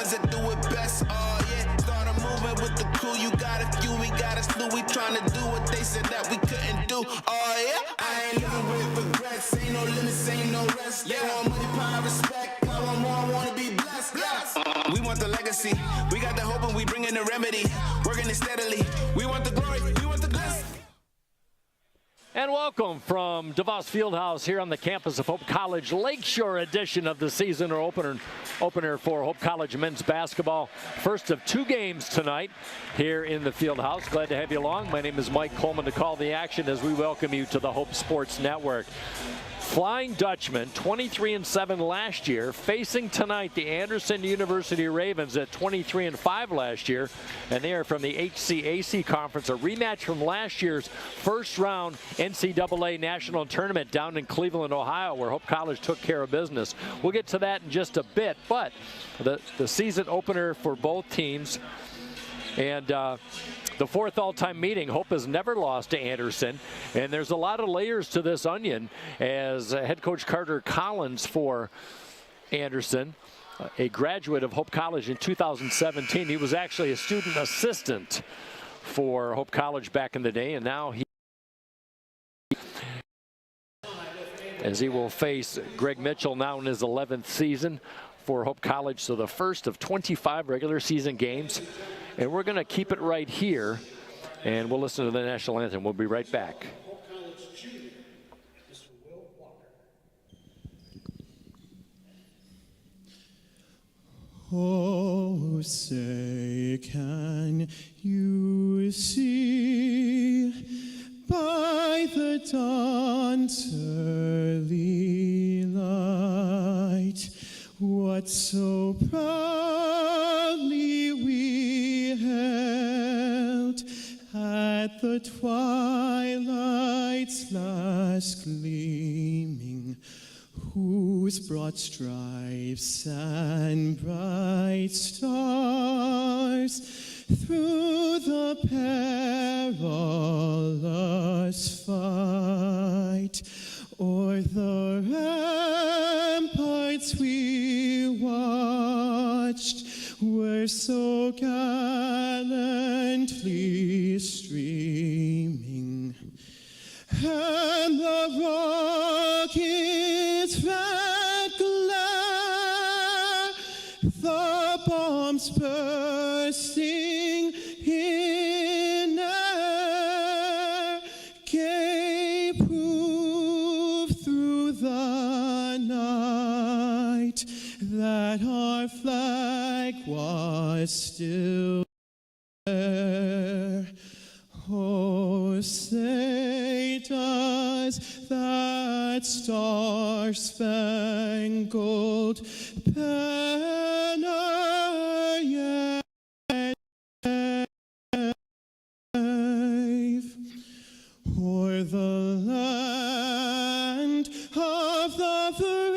ones that do it best. Oh yeah, started moving with the crew. You got a few, we got a slew. We trying to do what they said that we couldn't do. Oh yeah, I ain't living with regrets. Ain't no limits, ain't no rest. They want money, power, respect. I want more, I wanna be blessed. We want the legacy. We got the hope and we bring in the remedy. Working it steadily. We want the glory. We want the blessing. And welcome from DeVos Fieldhouse here on the campus of Hope College, Lakeshore edition of the season opener for Hope College men's basketball. First of 2 games tonight here in the Fieldhouse. Glad to have you along. My name is Mike Coleman to call the action as we welcome you to the Hope Sports Network. Flying Dutchman, 23-7 last year, facing tonight the Anderson University Ravens at 23-5 last year, and they are from the HCAC Conference, a rematch from last year's first-round NCAA National Tournament down in Cleveland, Ohio, where Hope College took care of business. We'll get to that in just a bit, but the season opener for both teams, and the 4th all-time meeting. Hope has never lost to Anderson, and there's a lot of layers to this onion as head coach Carter Collins for Anderson, a graduate of Hope College in 2017. He was actually a student assistant for Hope College back in the day, and now he will face Greg Mitchell now in his 11th season for Hope College, so the first of 25 regular season games. And we're going to keep it right here, and we'll listen to the national anthem. We'll be right back. Oh, say, can you see by the dawn's early light what so proudly we held at the twilight's last gleaming, whose broad stripes and bright stars through the perilous fight o'er the ramparts we watched were so gallantly streaming, and the rocket's red glare, the bombs bursting in air, gave proof through the night that our flag was still there. Oh, say does that star-spangled banner yet wave o'er the land of the free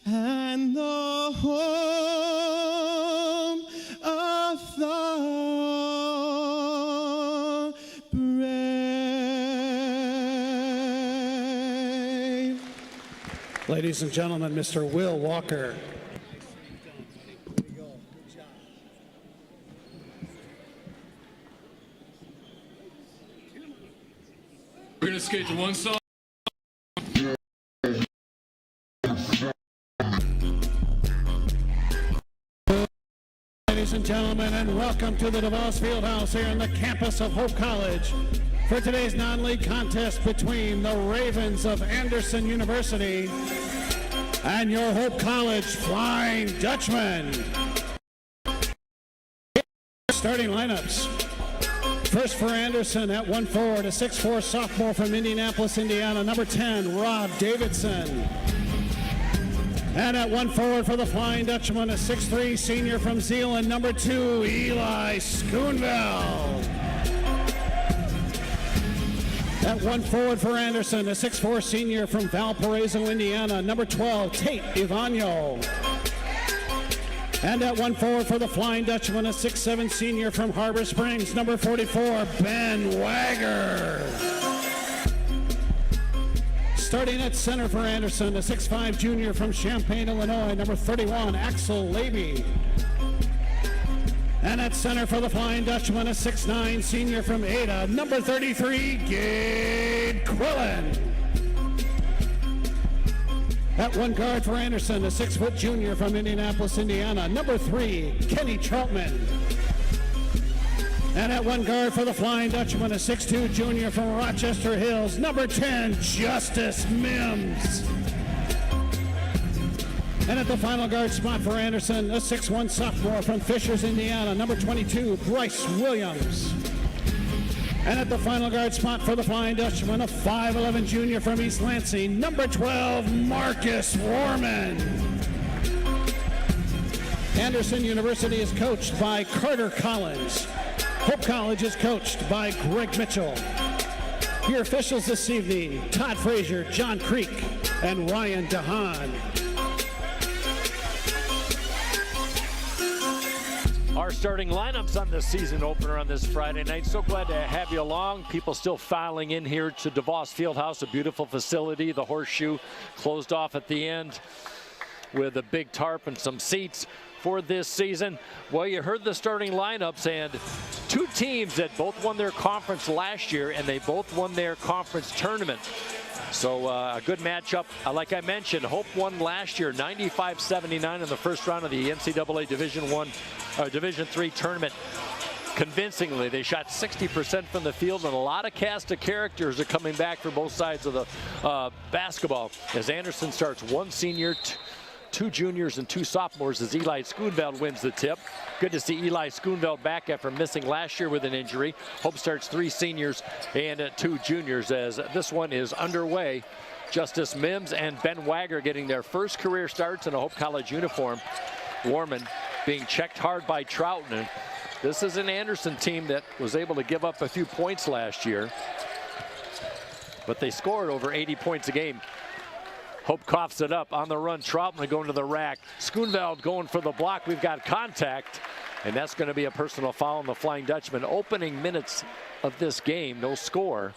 and the home of the brave. Ladies and gentlemen, Mr. Will Walker. We're going to skate to one song. Ladies and gentlemen, and welcome to the DeVos Fieldhouse here on the campus of Hope College for today's non-league contest between the Ravens of Anderson University and your Hope College Flying Dutchman. Starting lineups. First for Anderson at 1 forward, a 6'4" sophomore from Indianapolis, Indiana, number 10, Rob Davidson. And at 1 forward for the Flying Dutchman, a 6'3" senior from Zeeland, number 2, Eli Schoonveld. At 1 forward for Anderson, a 6'4" senior from Valparaiso, Indiana, number 12, Tate Ivano. And at 1 forward for the Flying Dutchman, a 6'7" senior from Harbor Springs, number 44, Ben Wagger. Starting at center for Anderson, the 6'5" junior from Champaign, Illinois, number 31, Axel Levy. And at center for the Flying Dutchman, a 6'9" senior from Ada, number 33, Gade Quillen. At one guard for Anderson, a 6' junior from Indianapolis, Indiana, number 3, Kenny Troutman. And at one guard for the Flying Dutchman, a 6'2" junior from Rochester Hills, number 10, Justice Mims. And at the final guard spot for Anderson, a 6'1" sophomore from Fishers, Indiana, number 22, Bryce Williams. And at the final guard spot for the Flying Dutchman, a 5'11" junior from East Lansing, number 12, Marcus Warman. Anderson University is coached by Carter Collins. Hope College is coached by Greg Mitchell. Your officials this evening, Todd Frazier, John Creek, and Ryan DeHaan. Our starting lineups on the season opener on this Friday night. So glad to have you along. People still filing in here to DeVos Fieldhouse, a beautiful facility. The horseshoe closed off at the end with a big tarp and some seats for this season. Well, you heard the starting lineups, and two teams that both won their conference last year, and they both won their conference tournament. So a good matchup. Like I mentioned, Hope won last year 95-79 in the first round of the NCAA Division III tournament. Convincingly, they shot 60% from the field, and a lot of cast of characters are coming back for both sides of the basketball. As Anderson starts one senior, two juniors and two sophomores as Eli Schoonveld wins the tip. Good to see Eli Schoonveld back after missing last year with an injury. Hope starts three seniors and two juniors as this one is underway. Justice Mims and Ben Wagger getting their first career starts in a Hope College uniform. Warman being checked hard by Troutman. This is an Anderson team that was able to give up a few points last year, but they scored over 80 points a game. Hope coughs it up on the run. Troutman going to the rack. Schoonveld going for the block. We've got contact, and that's going to be a personal foul on the Flying Dutchman. Opening minutes of this game, no score.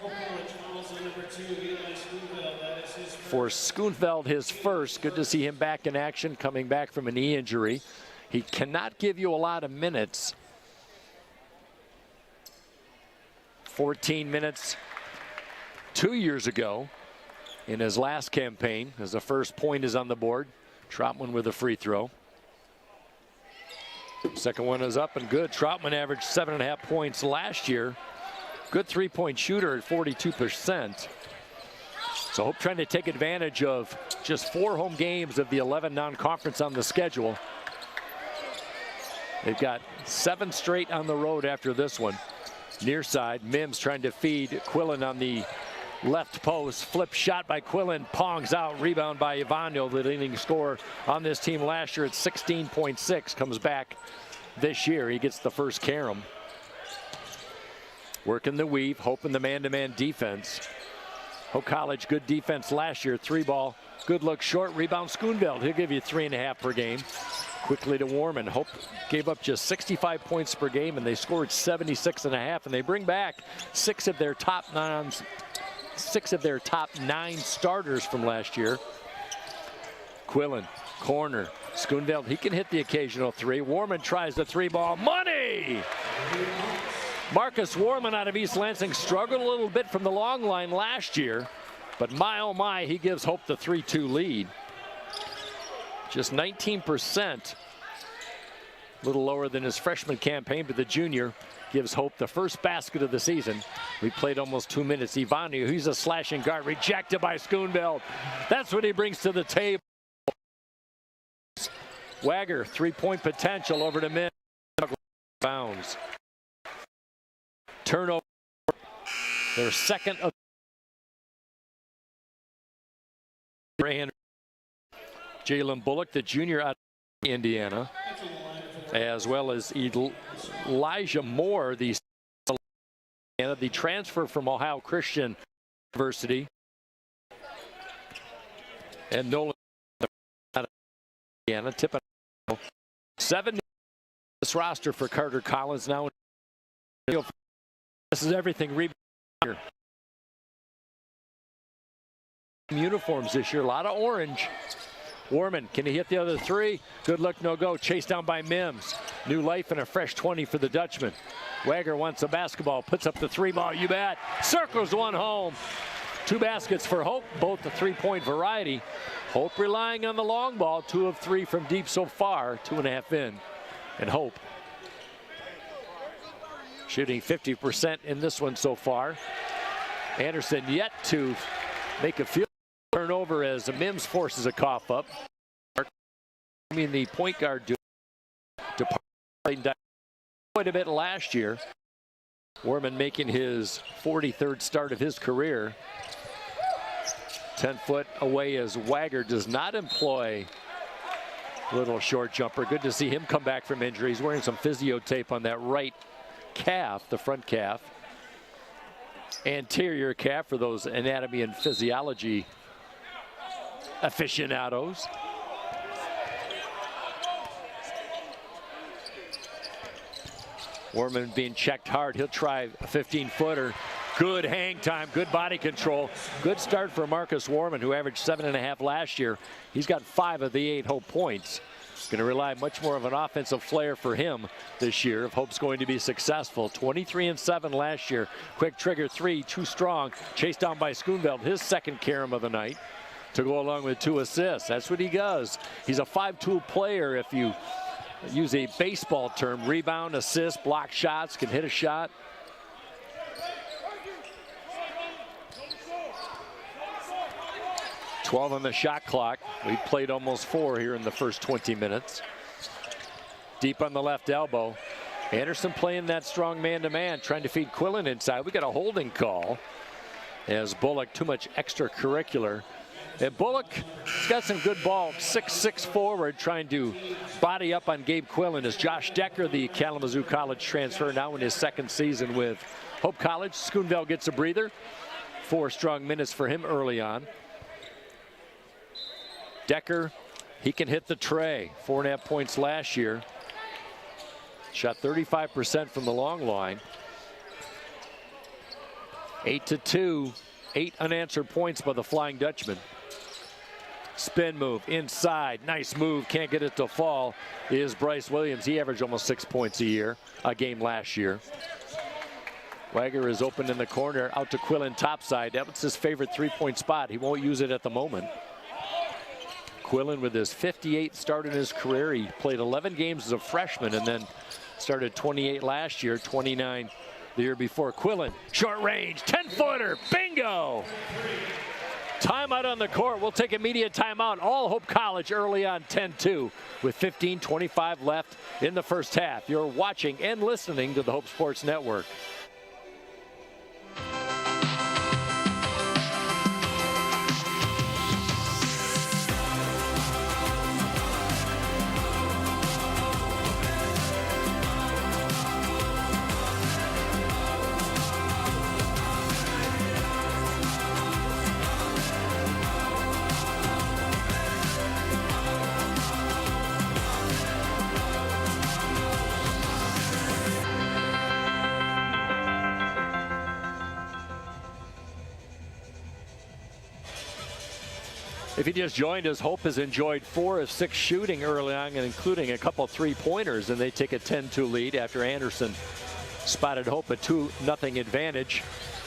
For Schoonveld, his first. Good to see him back in action, coming back from a knee injury. He cannot give you a lot of minutes. 14 minutes 2 years ago in his last campaign, as the first point is on the board. Troutman with a free throw. Second one is up and good. Troutman averaged 7.5 points last year. Good three-point shooter at 42%. So Hope trying to take advantage of just 4 home games of the 11 non-conference on the schedule. They've got 7 straight on the road after this one. Near side, Mims trying to feed Quillen on the left post. Flip shot by Quillen, pongs out. Rebound by Ivano, the leading scorer on this team last year at 16.6. Comes back this year. He gets the first carom. Working the weave, hoping the man-to-man defense. Hope College, good defense last year. 3-ball, good look short. Rebound Schoonveld. He'll give you 3.5 per game. Quickly to Warman. Hope gave up just 65 points per game, and they scored 76.5. And they bring back 6 of their top 9 starters from last year. Quillen, corner. Schoonveld, he can hit the occasional 3. Warman tries the 3-ball. Money! Marcus Warman out of East Lansing struggled a little bit from the long line last year, but my oh my, he gives Hope the 3-2 lead. Just 19%, a little lower than his freshman campaign, but the junior gives Hope the first basket of the season. We played almost 2 minutes. Ivanu, he's a slashing guard, rejected by Schoonveld. That's what he brings to the table. Wagger, 3-point potential over to Mims. Bounds. Turnover. Their second of Jalen Bullock, the junior out of Indiana, as well as Elijah Moore, the transfer from Ohio Christian University, and Nolan out of Indiana. Tipping 7 this roster for Carter Collins now. This is everything. uniforms this year, a lot of orange. Warman, can he hit the other three? Good look, no go. Chased down by Mims. New life and a fresh 20 for the Dutchman. Wagger wants a basketball, puts up the three ball, you bet. Circles one home. 2 baskets for Hope, both the three-point variety. Hope relying on the long ball, 2 of 3 from deep so far, 2.5 in. And Hope shooting 50% in this one so far. Anderson yet to make a field turnover as Mims forces a cough up. The point guard departed quite a bit last year. Warman making his 43rd start of his career. 10 foot away as Wagger does not employ little short jumper. Good to see him come back from injury. He's wearing some physio tape on that right calf, the front calf. Anterior calf for those anatomy and physiology aficionados. Warman being checked hard. He'll try a 15-footer. Good hang time, good body control. Good start for Marcus Warman, who averaged 7.5 last year. He's got 5 of the 8 Hope points. Going to rely much more of an offensive flair for him this year if Hope's going to be successful. 23-7 last year. Quick trigger 3, too strong. Chased down by Schoonveld, his second carom of the night, to go along with 2 assists. That's what he does. He's a 5-tool player if you use a baseball term. Rebound, assist, block shots, can hit a shot. $12 on the shot clock. We've played almost 4 here in the first 20 minutes. Deep on the left elbow. Anderson playing that strong man-to-man, trying to feed Quillen inside. We got a holding call as Bullock, too much extracurricular. And Bullock's got some good ball, 6'6" forward, trying to body up on Gabe Quillen as Josh Decker, the Kalamazoo College transfer, now in his 2nd season with Hope College. Schoonveld gets a breather. 4 strong minutes for him early on. Decker, he can hit the tray. 4.5 points last year. Shot 35% from the long line. 8-2, 8 unanswered points by the Flying Dutchman. Spin move inside, nice move, can't get it to fall, is Bryce Williams. He averaged almost 6 points a game last year. Wagger is open in the corner, out to Quillen topside. That was his favorite 3-point spot. He won't use it at the moment. Quillen with his 58th start in his career. He played 11 games as a freshman and then started 28 last year, 29 the year before. Quillen, short range, 10-footer, bingo! Timeout on the court. We'll take immediate timeout. All Hope College early on 10-2 with 15:25 left in the first half. You're watching and listening to the Hope Sports Network. If you just joined us, Hope has enjoyed 4 of 6 shooting early on, including a couple 3-pointers, and they take a 10-2 lead after Anderson spotted Hope a 2-0 advantage.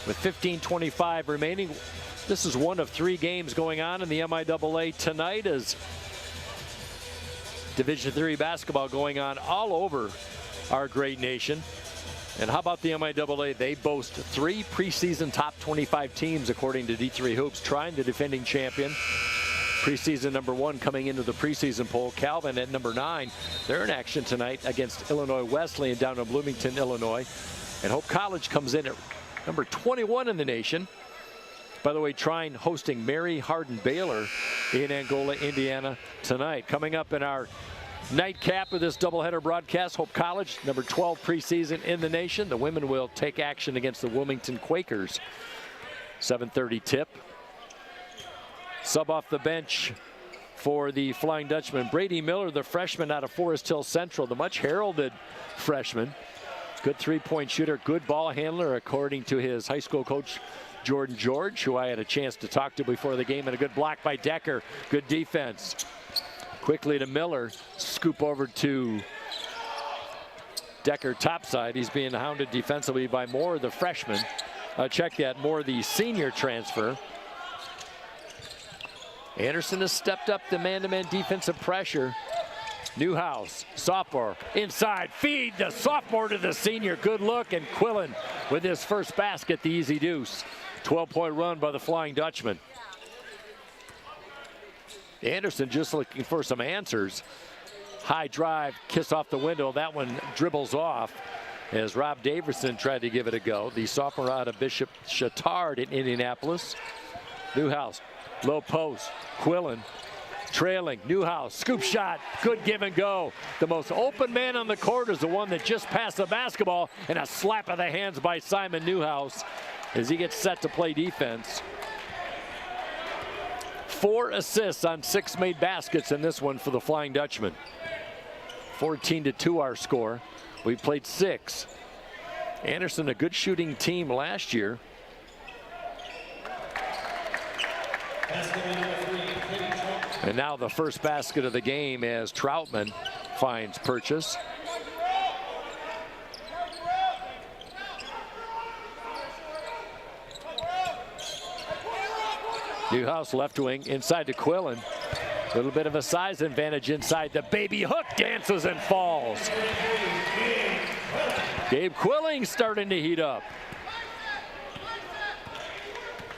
With 15:25 remaining, this is 1 of 3 games going on in the MIAA tonight as Division III basketball going on all over our great nation. And how about the MIAA? They boast 3 preseason top 25 teams according to D3 Hoops, trying the defending champion. Preseason number 1 coming into the preseason poll. Calvin at number 9. They're in action tonight against Illinois Wesleyan down in Bloomington, Illinois. And Hope College comes in at number 21 in the nation. By the way, Trine hosting Mary Hardin Baylor in Angola, Indiana tonight. Coming up in our nightcap of this doubleheader broadcast, Hope College, number 12 preseason in the nation. The women will take action against the Wilmington Quakers. 7:30 tip. Sub off the bench for the Flying Dutchman, Brady Miller, the freshman out of Forest Hill Central, the much heralded freshman. Good 3-point shooter, good ball handler, according to his high school coach, Jordan George, who I had a chance to talk to before the game, and a good block by Decker. Good defense. Quickly to Miller. Scoop over to Decker topside. He's being hounded defensively by Moore, the freshman. Check that, Moore, the senior transfer. Anderson has stepped up the man-to-man defensive pressure. Newhouse, sophomore, inside, feed the sophomore to the senior. Good look, and Quillen with his first basket, the easy deuce. 12-point run by the Flying Dutchman. Anderson just looking for some answers. High drive, kiss off the window. That one dribbles off as Rob Davidson tried to give it a go. The sophomore out of Bishop Chatard in Indianapolis. Newhouse, low post, Quillen. Trailing, Newhouse, scoop shot, good give and go. The most open man on the court is the one that just passed the basketball, and a slap of the hands by Simon Newhouse as he gets set to play defense. 4 assists on 6 made baskets in this one for the Flying Dutchman. 14-2 our score. We played 6. Anderson, a good shooting team last year. And now the first basket of the game as Troutman finds purchase. Newhouse left wing inside to Quillen. A little bit of a size advantage inside. The baby hook dances and falls. Gabe Quilling starting to heat up.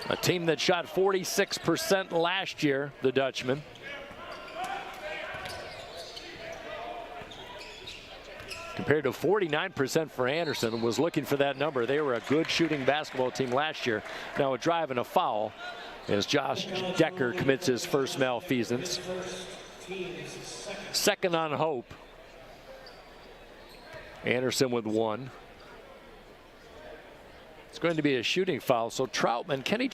A team that shot 46% last year, the Dutchman. Compared to 49% for Anderson, was looking for that number. They were a good shooting basketball team last year. Now a drive and a foul as Josh Decker commits his first malfeasance. Second on Hope. Anderson with 1. It's going to be a shooting foul. So Troutman, Kenny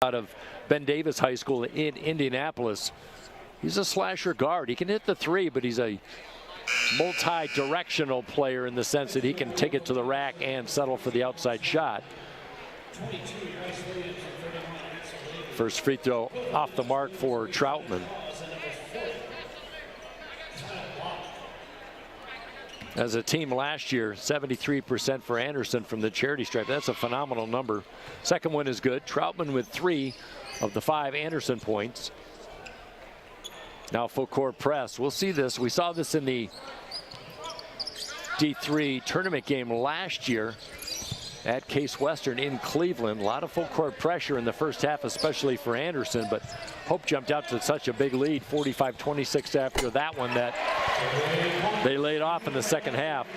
out of Ben Davis High School in Indianapolis. He's a slasher guard. He can hit the 3, but he's a multi-directional player in the sense that he can take it to the rack and settle for the outside shot. First free throw off the mark for Troutman. As a team last year, 73% for Anderson from the charity stripe. That's a phenomenal number. Second one is good. Troutman with 3 of the 5 Anderson points. Now full court press. We'll see this. We saw this in the D3 tournament game last year at Case Western in Cleveland. A lot of full court pressure in the first half, especially for Anderson, but Hope jumped out to such a big lead, 45-26 after that one, that they laid off in the second half.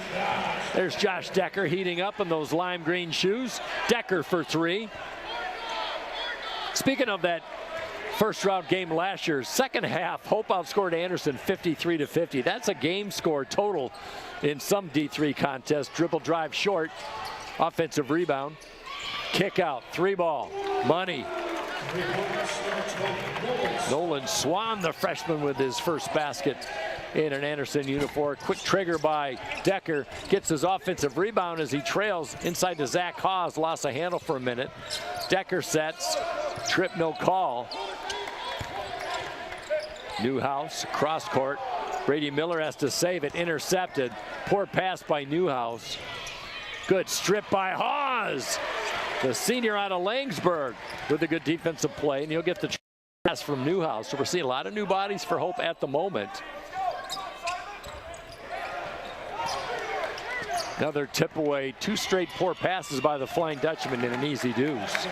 There's Josh Decker heating up in those lime green shoes. Decker for 3. Speaking of that first round game last year, second half, Hope outscored Anderson 53-50. That's a game score total in some D3 contests. Dribble drive short, offensive rebound, kick out, 3 ball, money. Nolan Swan, the freshman, with his first basket in an Anderson uniform. Quick trigger by Decker, gets his offensive rebound as he trails inside to Zach Hawes. Lost a handle for a minute. Decker sets, trip no call. Newhouse, cross court. Brady Miller has to save it, intercepted. Poor pass by Newhouse. Good strip by Hawes. The senior out of Langsburg with a good defensive play, and he'll get the pass from Newhouse. So we're seeing a lot of new bodies for Hope at the moment. Another tip away, 2 straight poor passes by the Flying Dutchman in an easy deuce.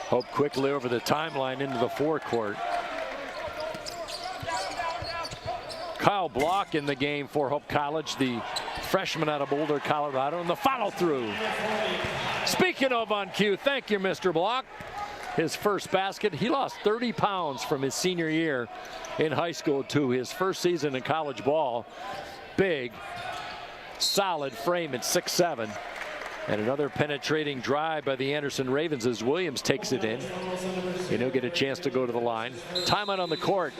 Hope quickly over the timeline into the forecourt. Kyle Block in the game for Hope College, the freshman out of Boulder, Colorado, and the follow through. Speaking of on cue, thank you, Mr. Block. His first basket. He lost 30 pounds from his senior year in high school to his first season in college ball. Big, solid frame at 6'7". And another penetrating drive by the Anderson Ravens as Williams takes it in. And he'll get a chance to go to the line. Timeout on the court.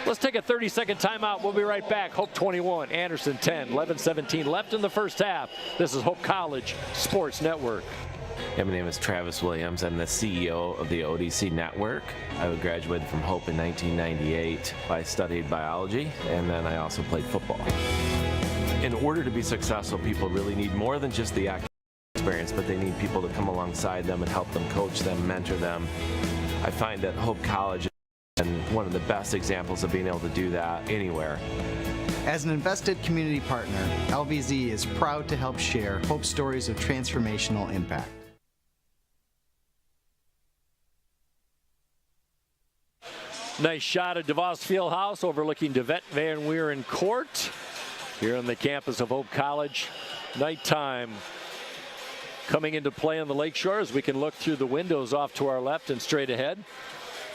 Let's take a 30-second timeout. We'll be right back. Hope 21, Anderson 10, 11-17 left in the first half. This is Hope College Sports Network. Yeah, my name is Travis Williams. I'm the CEO of the ODC Network. I graduated from Hope in 1998. I studied biology, and then I also played football. In order to be successful, people really need more than just the academic experience, but they need people to come alongside them and help them, coach them, mentor them. I find that Hope College is one of the best examples of being able to do that anywhere. As an invested community partner, LVZ is proud to help share Hope stories of transformational impact. Nice shot at DeVos Fieldhouse overlooking DeVette Van Wieren Court here on the campus of Hope College. Nighttime coming into play on the Lakeshore as we can look through the windows off to our left and straight ahead.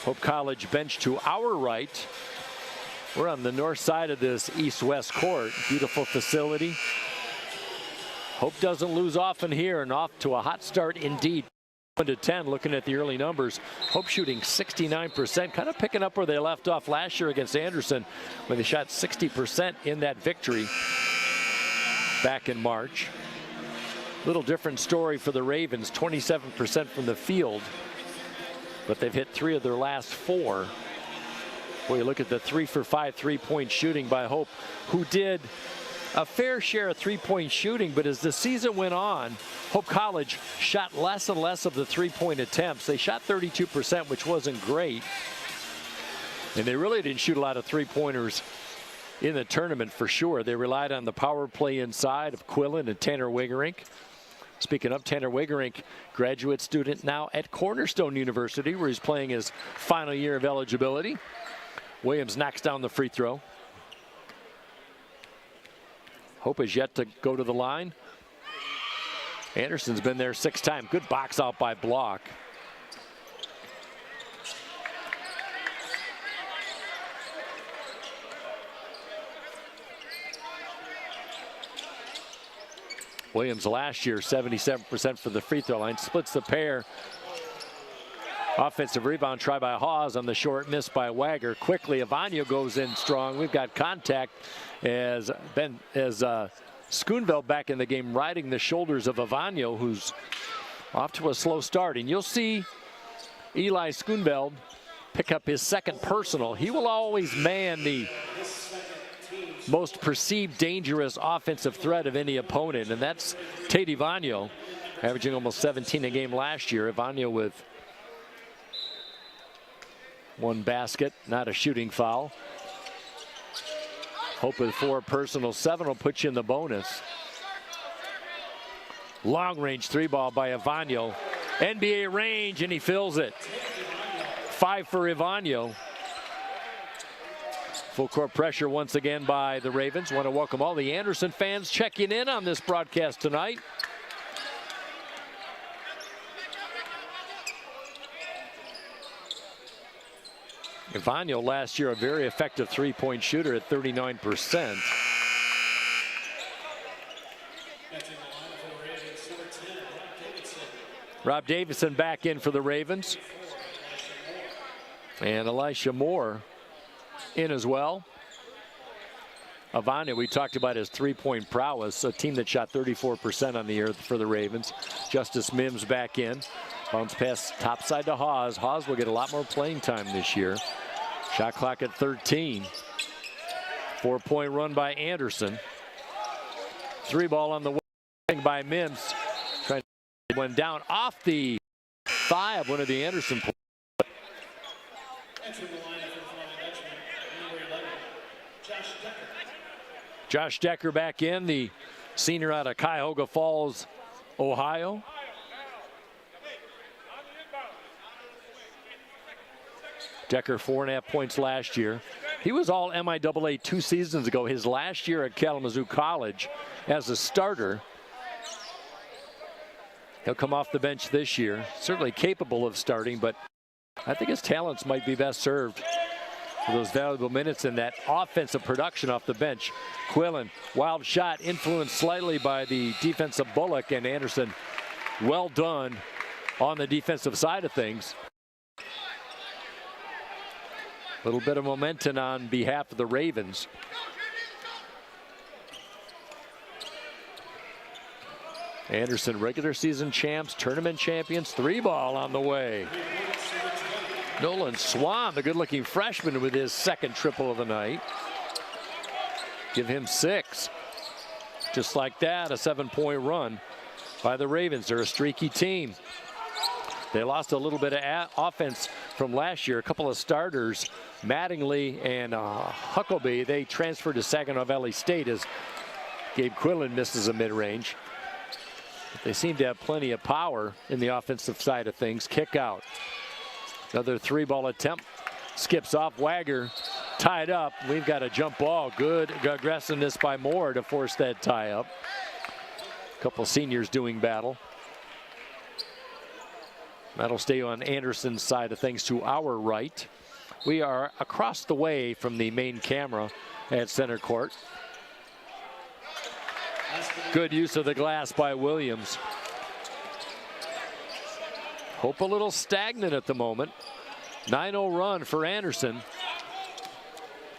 Hope College bench to our right. We're on the north side of this east-west court. Beautiful facility. Hope doesn't lose often here, and off to a hot start indeed. 1-10, looking at the early numbers. Hope shooting 69%, kind of picking up where they left off last year against Anderson when they shot 60% in that victory back in March. Little different story for the Ravens, 27% from the field, but they've hit 3 of their last 4. Boy, you look at the 3 for 5 3-point shooting by Hope, who did a fair share of 3-point shooting, but as the season went on, Hope College shot less and less of the 3-point attempts. They shot 32%, which wasn't great. And they really didn't shoot a lot of 3-pointers in the tournament for sure. They relied on the power play inside of Quillen and Tanner Wegerink. Speaking of Tanner Wegerink, graduate student now at Cornerstone University, where he's playing his final year of eligibility. Williams knocks down the free throw. Hope is yet to go to the line. Anderson's been there 6 times. Good box out by Block. Williams last year, 77% for the free throw line. Splits the pair. Offensive rebound try by Hawes on the short miss by Wagger. Quickly, Avagno goes in strong. We've got contact as Schoonveld back in the game, riding the shoulders of Avagno, who's off to a slow start. And you'll see Eli Schoonveld pick up his 2nd personal. He will always man the most perceived dangerous offensive threat of any opponent, and that's Tate Avagno, averaging almost 17 a game last year. Avagno with 1 basket, not a shooting foul. Hope with 4 personal, 7 will put you in the bonus. Long range 3-ball by Avagno. NBA range, and he fills it. 5 for Avagno. Full court pressure once again by the Ravens. Want to welcome all the Anderson fans checking in on this broadcast tonight. Avagno last year a very effective 3-point shooter at 39%. Rob Davison back in for the Ravens. And Elisha Moore in as well. Avagno, we talked about his 3-point prowess, a team that shot 34% on the year for the Ravens. Justice Mims back in. Bounce pass topside to Hawes. Hawes will get a lot more playing time this year. Shot clock at 13. 4-point run by Anderson. 3-ball on the wing by Mims. Trying to one down off the thigh of one of the Anderson players. Josh Decker back in, the senior out of Cuyahoga Falls, Ohio. Decker 4.5 points last year. He was all MIAA 2 seasons ago. His last year at Kalamazoo College as a starter. He'll come off the bench this year. Certainly capable of starting, but I think his talents might be best served for those valuable minutes in that offensive production off the bench. Quillen, wild shot, influenced slightly by the defensive Bullock, and Anderson, well done on the defensive side of things. A little bit of momentum on behalf of the Ravens. Anderson, regular season champs, tournament champions, 3-ball on the way. Nolan Swan, the good-looking freshman, with his second triple of the night. Give him 6. Just like that, a 7-point run by the Ravens. They're a streaky team. They lost a little bit of offense from last year. A couple of starters, Mattingly and Huckabee, they transferred to Saginaw Valley State as Gabe Quillen misses a mid-range. They seem to have plenty of power in the offensive side of things. Kick out. Another 3-ball attempt. Skips off. Wagger tied up. We've got a jump ball. Good aggressiveness by Moore to force that tie up. A couple seniors doing battle. That'll stay on Anderson's side of things to our right. We are across the way from the main camera at center court. Good use of the glass by Williams. Hope a little stagnant at the moment. 9-0 run for Anderson.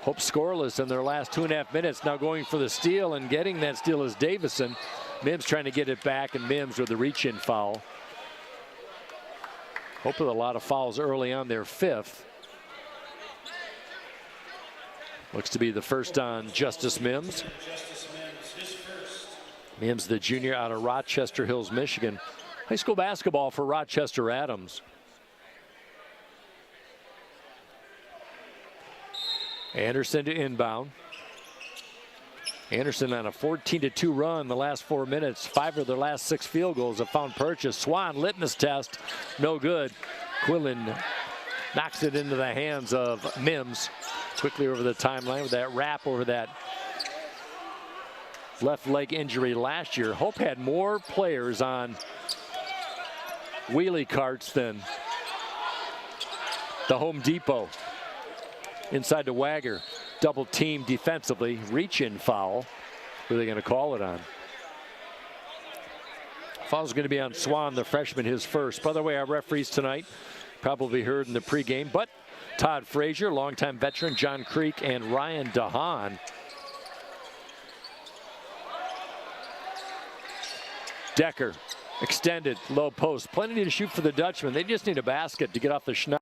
Hope scoreless in their last 2.5 minutes. Now going for the steal, and getting that steal is Davison. Mims trying to get it back, and Mims with the reach-in foul. Hope with a lot of fouls early on, their 5th. Looks to be the first on Justice Mims. Mims, the junior out of Rochester Hills, Michigan. High school basketball for Rochester Adams. Anderson to inbound. Anderson on a 14-2 run the last 4 minutes. 5 of their last 6 field goals have found purchase. Swan, litmus test, no good. Quillen knocks it into the hands of Mims. Quickly over the timeline with that wrap over that left leg injury last year. Hope had more players on wheelie carts than the Home Depot. Inside to Wagger. Double team defensively. Reach-in foul. Who are they going to call it on? Foul's going to be on Swan, the freshman, his first. By the way, our referees tonight, probably heard in the pregame, but Todd Frazier, longtime veteran, John Creek, and Ryan DeHaan. Decker, extended, low post. Plenty to shoot for the Dutchman. They just need a basket to get off the schneid.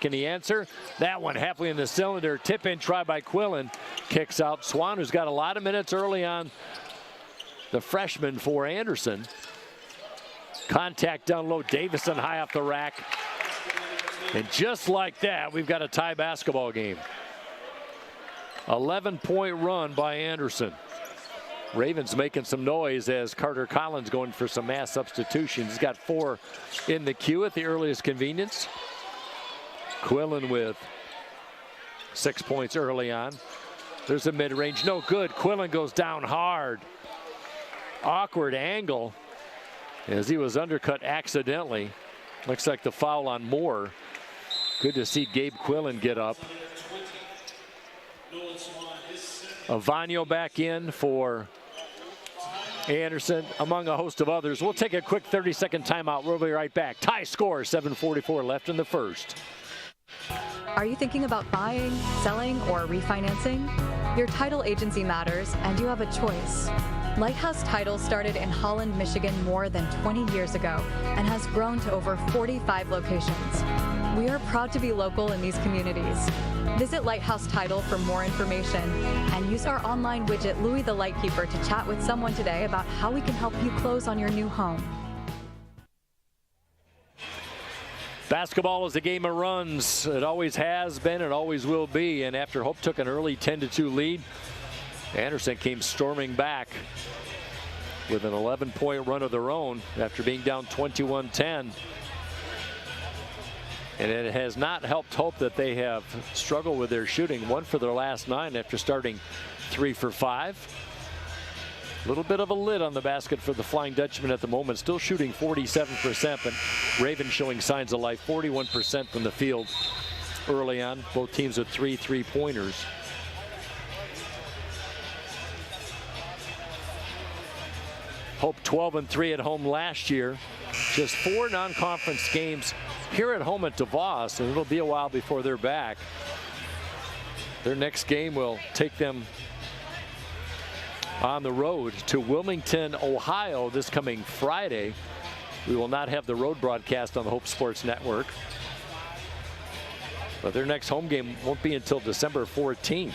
Can he answer? That one halfway in the cylinder. Tip in try by Quillen. Kicks out Swan, who's got a lot of minutes early on. The freshman for Anderson. Contact down low. Davison high off the rack. And just like that, we've got a tie basketball game. 11-point run by Anderson. Ravens making some noise as Carter Collins going for some mass substitutions. He's got 4 in the queue at the earliest convenience. Quillen with 6 points early on. There's a mid-range, no good. Quillen goes down hard. Awkward angle as he was undercut accidentally. Looks like the foul on Moore. Good to see Gabe Quillen get up. Avagno back in for Anderson, among a host of others. We'll take a quick 30-second timeout. We'll be right back. Tie score, 7:44 left in the first. Are you thinking about buying, selling, or refinancing? Your title agency matters, and you have a choice. Lighthouse Title started in Holland, Michigan more than 20 years ago and has grown to over 45 locations. We are proud to be local in these communities. Visit Lighthouse Title for more information and use our online widget, Louie the Lightkeeper, to chat with someone today about how we can help you close on your new home. Basketball is a game of runs. It always has been, it always will be. And after Hope took an early 10-2 lead, Anderson came storming back with an 11-point run of their own after being down 21-10. And it has not helped Hope that they have struggled with their shooting. 1 for their last 9 after starting 3 for 5. A little bit of a lid on the basket for the Flying Dutchman at the moment. Still shooting 47%, but Ravens showing signs of life. 41% from the field early on. Both teams with 3 3-pointers. Hope 12-3 at home last year. Just 4 non-conference games here at home at DeVos, and it'll be a while before they're back. Their next game will take them on the road to Wilmington, Ohio this coming Friday. We will not have the road broadcast on the Hope Sports Network, but their next home game won't be until December 14th.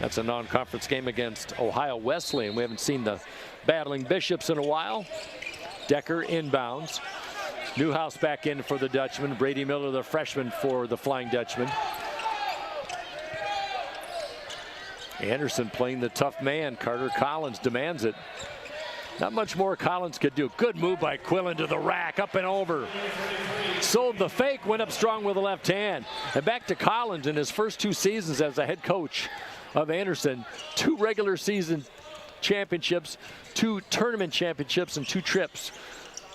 That's a non-conference game against Ohio Wesleyan. We haven't seen the Battling Bishops in a while. Decker inbounds. Newhouse back in for the Dutchman. Brady Miller, the freshman, for the Flying Dutchman. Anderson playing the tough man. Carter Collins demands it. Not much more Collins could do. Good move by Quillen to the rack, up and over. Sold the fake, went up strong with the left hand. And back to Collins in his first 2 seasons as a head coach of Anderson. 2 regular season championships, 2 tournament championships, and 2 trips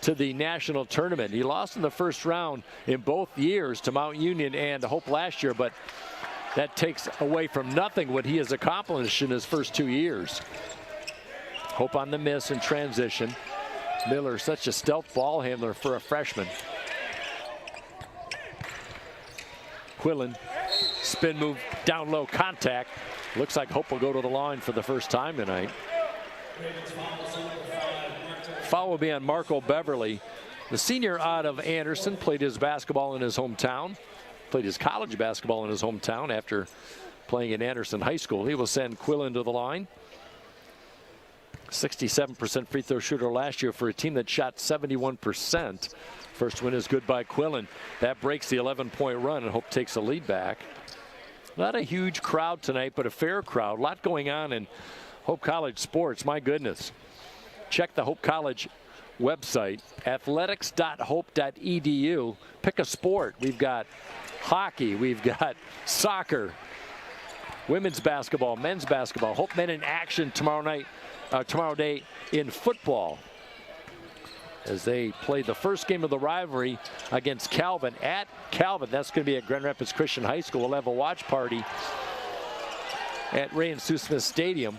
to the national tournament. He lost in the first round in both years to Mount Union and Hope last year, but that takes away from nothing what he has accomplished in his first 2 years. Hope on the miss and transition. Miller, such a stealth ball handler for a freshman. Quillen, spin move, down low, contact. Looks like Hope will go to the line for the first time tonight. Foul will be on Marco Beverly. The senior out of Anderson played his basketball in his hometown. Played his college basketball in his hometown after playing at Anderson High School. He will send Quillen to the line. 67% free throw shooter last year for a team that shot 71%. First win is good by Quillen. That breaks the 11-point run, and Hope takes the lead back. Not a huge crowd tonight, but a fair crowd. A lot going on in Hope College sports. My goodness. Check the Hope College website, athletics.hope.edu. Pick a sport. We've got hockey. We've got soccer, women's basketball, men's basketball. Hope Men in action tomorrow day in football, as they play the first game of the rivalry against Calvin at Calvin. That's going to be at Grand Rapids Christian High School. We'll have a watch party at Ray and Sue Smith Stadium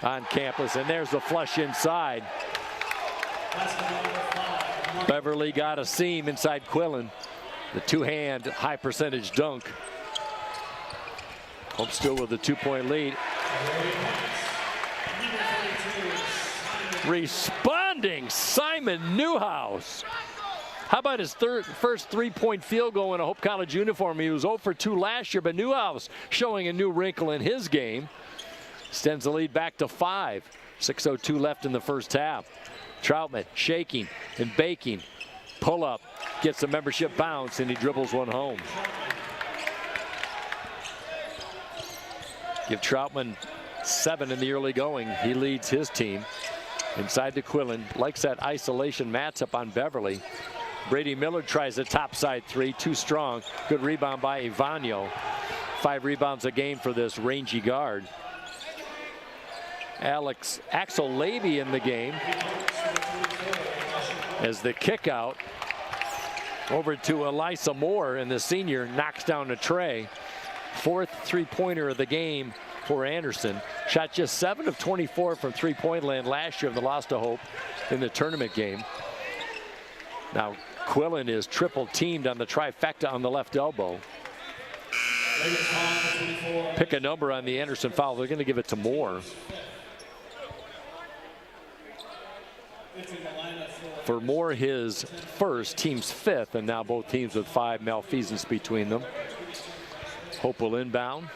on campus. And there's the flush inside. Beverly got a seam inside Quillen. The 2-hand high percentage dunk. Hope still with a 2-point lead. Responding, Simon Newhouse. How about his first 3-point field goal in a Hope College uniform? He was 0 for 2 last year, but Newhouse showing a new wrinkle in his game. Extends the lead back to 5. 6:02 left in the first half. Troutman shaking and baking. Pull up, gets a membership bounce, and he dribbles one home. Give Troutman 7 in the early going. He leads his team. Inside to Quillen, likes that isolation matchup on Beverly. Brady Miller tries a topside 3, too strong. Good rebound by Ivanyo. 5 rebounds a game for this rangy guard. Axel Levy in the game as the kick out over to Elisa Moore, and the senior knocks down a tray. 4th 3-pointer of the game for Anderson. Shot just 7 of 24 from 3-point land last year in the loss to Hope in the tournament game. Now Quillen is triple teamed on the trifecta on the left elbow. Pick a number on the Anderson foul. They're going to give it to Moore. For Moore, his first, team's 5th, and now both teams with 5 malfeasance between them. Hope will inbound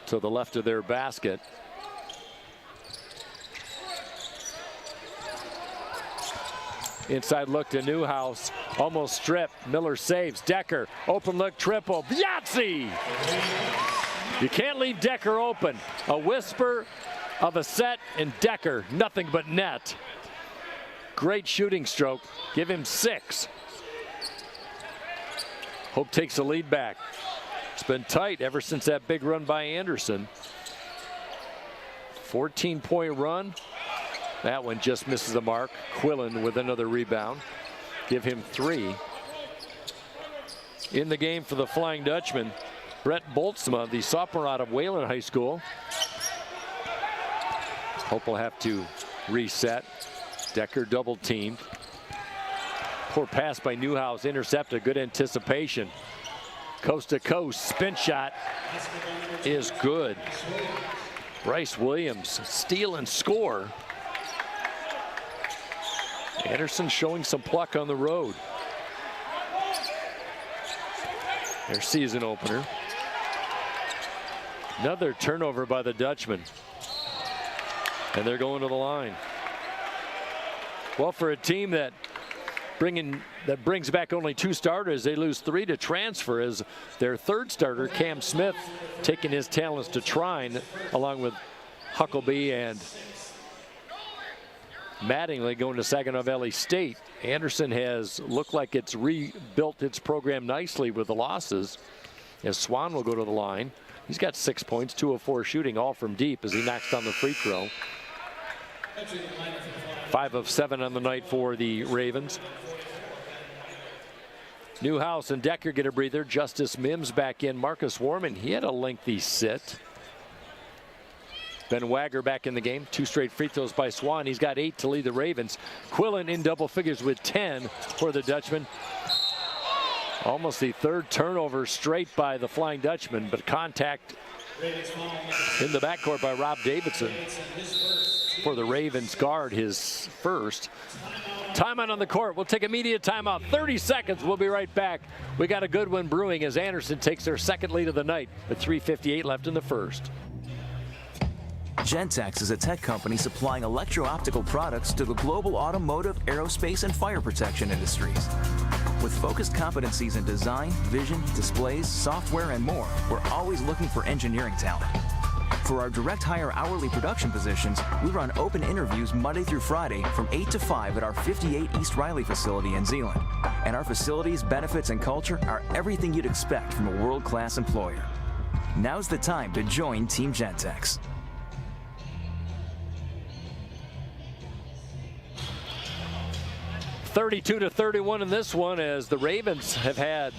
to the left of their basket. Inside look to Newhouse, almost stripped. Miller saves. Decker, open look triple. Yahtzee! You can't leave Decker open. A whisper of a set, and Decker, nothing but net. Great shooting stroke. Give him 6. Hope takes the lead back. It's been tight ever since that big run by Anderson. 14-point run. That one just misses the mark. Quillen with another rebound. Give him 3. In the game for the Flying Dutchman, Brett Boltzma, the sophomore out of Wayland High School. Hope will have to reset. Decker double teamed. Poor pass by Newhouse, intercepted. Good anticipation. Coast to coast spin shot is good. Bryce Williams steal and score. Anderson showing some pluck on the road. Their season opener. Another turnover by the Dutchman. And they're going to the line. Well, for a team that brings back only 2 starters, they lose 3 to transfer, as their 3rd starter, Cam Smith, taking his talents to Trine, along with Huckabee and Mattingly going to Saginaw Valley State. Anderson has looked like it's rebuilt its program nicely with the losses, as Swan will go to the line. He's got 6 points, 2 of 4 shooting, all from deep as he knocks down the free throw. 5 of 7 on the night for the Ravens. Newhouse and Decker get a breather. Justice Mims back in. Marcus Warman, he had a lengthy sit. Ben Wagger back in the game. 2 straight free throws by Swan. He's got 8 to lead the Ravens. Quillen in double figures with 10 for the Dutchman. Almost the 3rd turnover straight by the Flying Dutchman, but contact in the backcourt by Rob Davidson for the Ravens guard, his first. Timeout on the court. We'll take immediate timeout. 30 seconds. We'll be right back. We got a good one brewing as Anderson takes their 2nd lead of the night with 3:58 left in the first. Gentex is a tech company supplying electro-optical products to the global automotive, aerospace, and fire protection industries. With focused competencies in design, vision, displays, software, and more, we're always looking for engineering talent. For our direct hire hourly production positions, we run open interviews Monday through Friday from 8 to 5 at our 58 East Riley facility in Zeeland. And our facilities, benefits, and culture are everything you'd expect from a world-class employer. Now's the time to join Team Gentex. 32-31 in this one, as the Ravens have had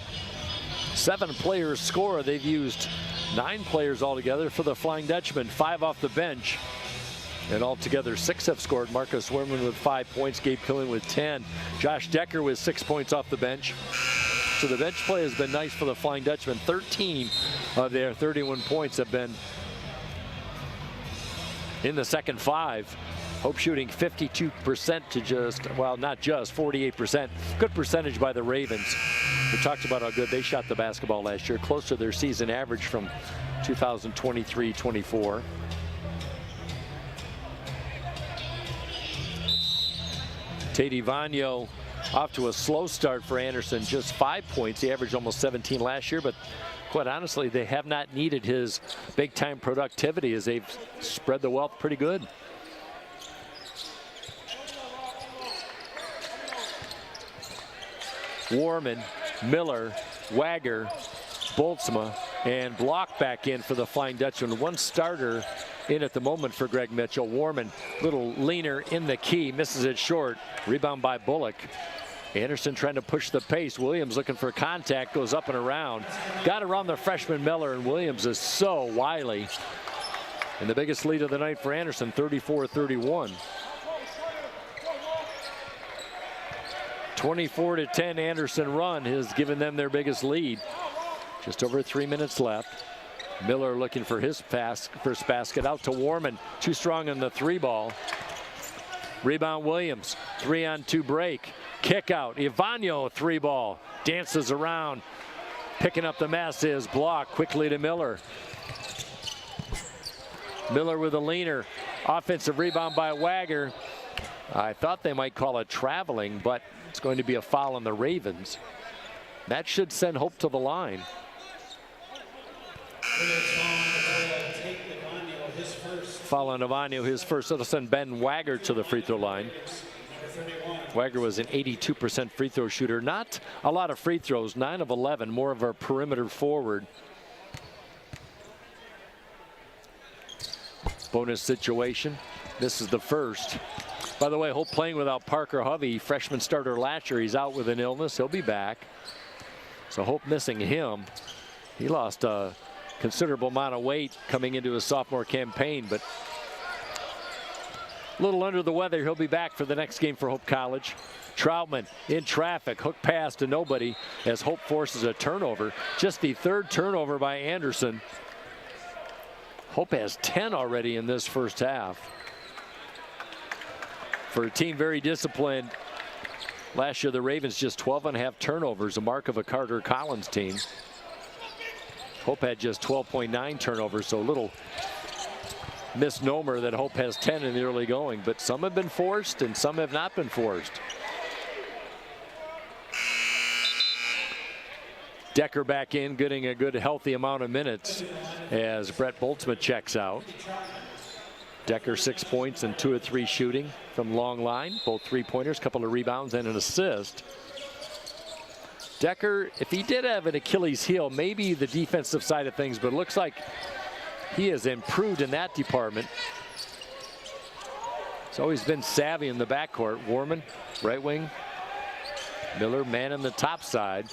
7 players score. They've used 9 players altogether for the Flying Dutchman, 5 off the bench. And altogether 6 have scored. Marcus Werman with 5 points, Gabe Killen with 10. Josh Decker with 6 points off the bench. So the bench play has been nice for the Flying Dutchman. 13 of their 31 points have been in the second 5. Hope shooting 52% to just, well, not just, 48%. Good percentage by the Ravens. We talked about how good they shot the basketball last year, close to their season average from 2023-24. Tate Vanyo off to a slow start for Anderson, just 5 points. He averaged almost 17 last year, but quite honestly, they have not needed his big-time productivity as they've spread the wealth pretty good. Warman, Miller, Wagger, Boltzma, and Block back in for the Flying Dutchman. 1 starter in at the moment for Greg Mitchell. Warman, little leaner in the key, misses it short. Rebound by Bullock. Anderson trying to push the pace. Williams looking for contact, goes up and around. Got around the freshman Miller, and Williams is so wily. And the biggest lead of the night for Anderson, 34-31. 24-10 Anderson run has given them their biggest lead. Just over 3 minutes left. Miller looking for his first basket, out to Warman. Too strong on the 3 ball. Rebound Williams. 3-on-2 break. Kick out. Ivanyo 3 ball. Dances around. Picking up the mess is Block quickly to Miller. Miller with a leaner. Offensive rebound by Wagger. I thought they might call it traveling, but it's going to be a foul on the Ravens. That should send Hope to the line. Foul on Ivanyo, his first. It'll send Ben Wagger to the free throw line. Wagger was an 82% free throw shooter. Not a lot of free throws, 9 of 11, more of a perimeter forward. Bonus situation. This is the first. By the way, Hope playing without Parker Hovey, freshman starter last year. He's out with an illness. He'll be back. So Hope missing him. He lost a considerable amount of weight coming into his sophomore campaign, but a little under the weather. He'll be back for the next game for Hope College. Troutman in traffic, hook pass to nobody as Hope forces a turnover. Just the third turnover by Anderson. Hope has 10 already in this first half. For a team very disciplined, last year the Ravens just 12.5 turnovers, a mark of a Carter Collins team. Hope had just 12.9 turnovers, so a little misnomer that Hope has 10 in the early going, but some have been forced and some have not been forced. Decker back in, getting a good healthy amount of minutes as Brett Boltzmann checks out. Decker 6 points and 2 of 3 shooting from long line, both 3-pointers, couple of rebounds and an assist. Decker, if he did have an Achilles heel, maybe the defensive side of things, but it looks like he has improved in that department. He's always been savvy in the backcourt. Warman, right wing. Miller, man in the top side.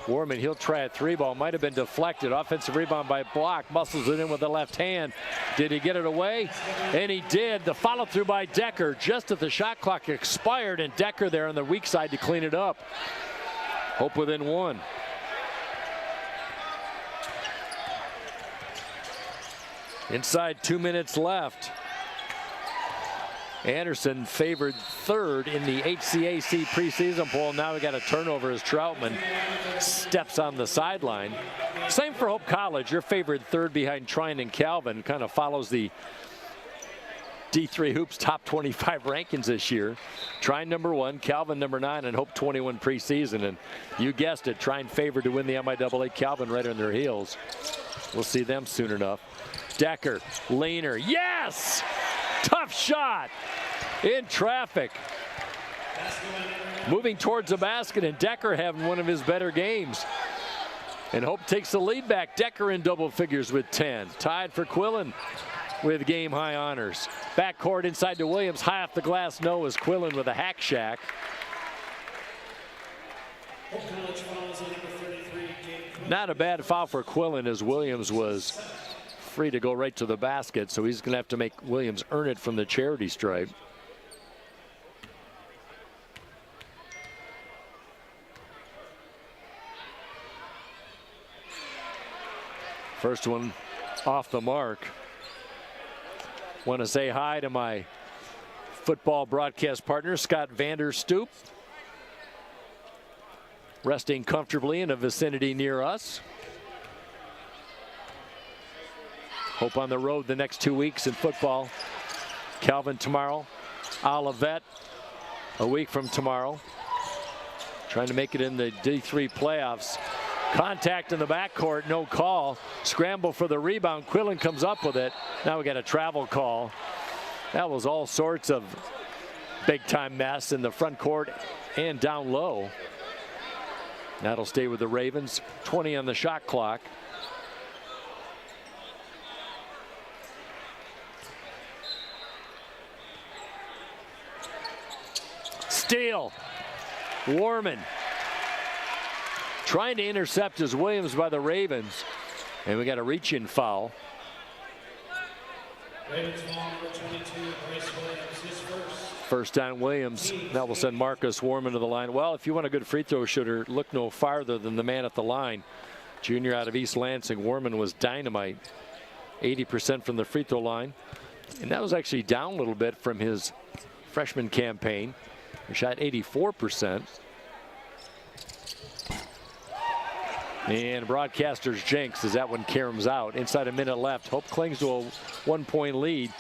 Warman, he'll try a 3-ball, might have been deflected. Offensive rebound by Block, muscles it in with the left hand. Did he get it away? And he did. The follow through by Decker just as the shot clock expired, and Decker there on the weak side to clean it up. Hope within 1. Inside 2 minutes left. Anderson favored 3rd in the HCAC preseason poll. Now we got a turnover as Troutman steps on the sideline. Same for Hope College. You're favored 3rd behind Trine and Calvin. Kind of follows the D3 Hoops top 25 rankings this year. Trine number 1, Calvin number 9, and Hope 21 preseason. And you guessed it, Trine favored to win the MIAA. Calvin right on their heels. We'll see them soon enough. Decker, Lehner, yes! Tough shot in traffic. Moving towards the basket, and Decker having one of his better games. And Hope takes the lead back. Decker in double figures with 10. Tied for Quillen with game high honors. Backcourt inside to Williams. High off the glass, no, is Quillen with a hack shack. Not a bad foul for Quillen as Williams was free to go right to the basket, so he's going to have to make Williams earn it from the charity stripe. First one off the mark. Want to say hi to my football broadcast partner, Scott Vanderstoop, resting comfortably in a vicinity near us. Hope on the road the next 2 weeks in football. Calvin tomorrow, Olivet a week from tomorrow. Trying to make it in the D3 playoffs. Contact in the backcourt, no call. Scramble for the rebound. Quillen comes up with it. Now we got a travel call. That was all sorts of big time mess in the front court and down low. That'll stay with the Ravens. 20 on the shot clock. Steal. Warman trying to intercept as Williams by the Ravens. And we got a reach-in foul. Ravens ball number 22, Bryce Williams, his First on Williams. That will send Marcus Warman to the line. Well, if you want a good free throw shooter, look no farther than the man at the line. Junior out of East Lansing, Warman was dynamite. 80% from the free throw line. And that was actually down a little bit from his freshman campaign. He shot 84%. And broadcaster's jinx as that one caroms out. Inside a minute left. Hope clings to a 1-point lead.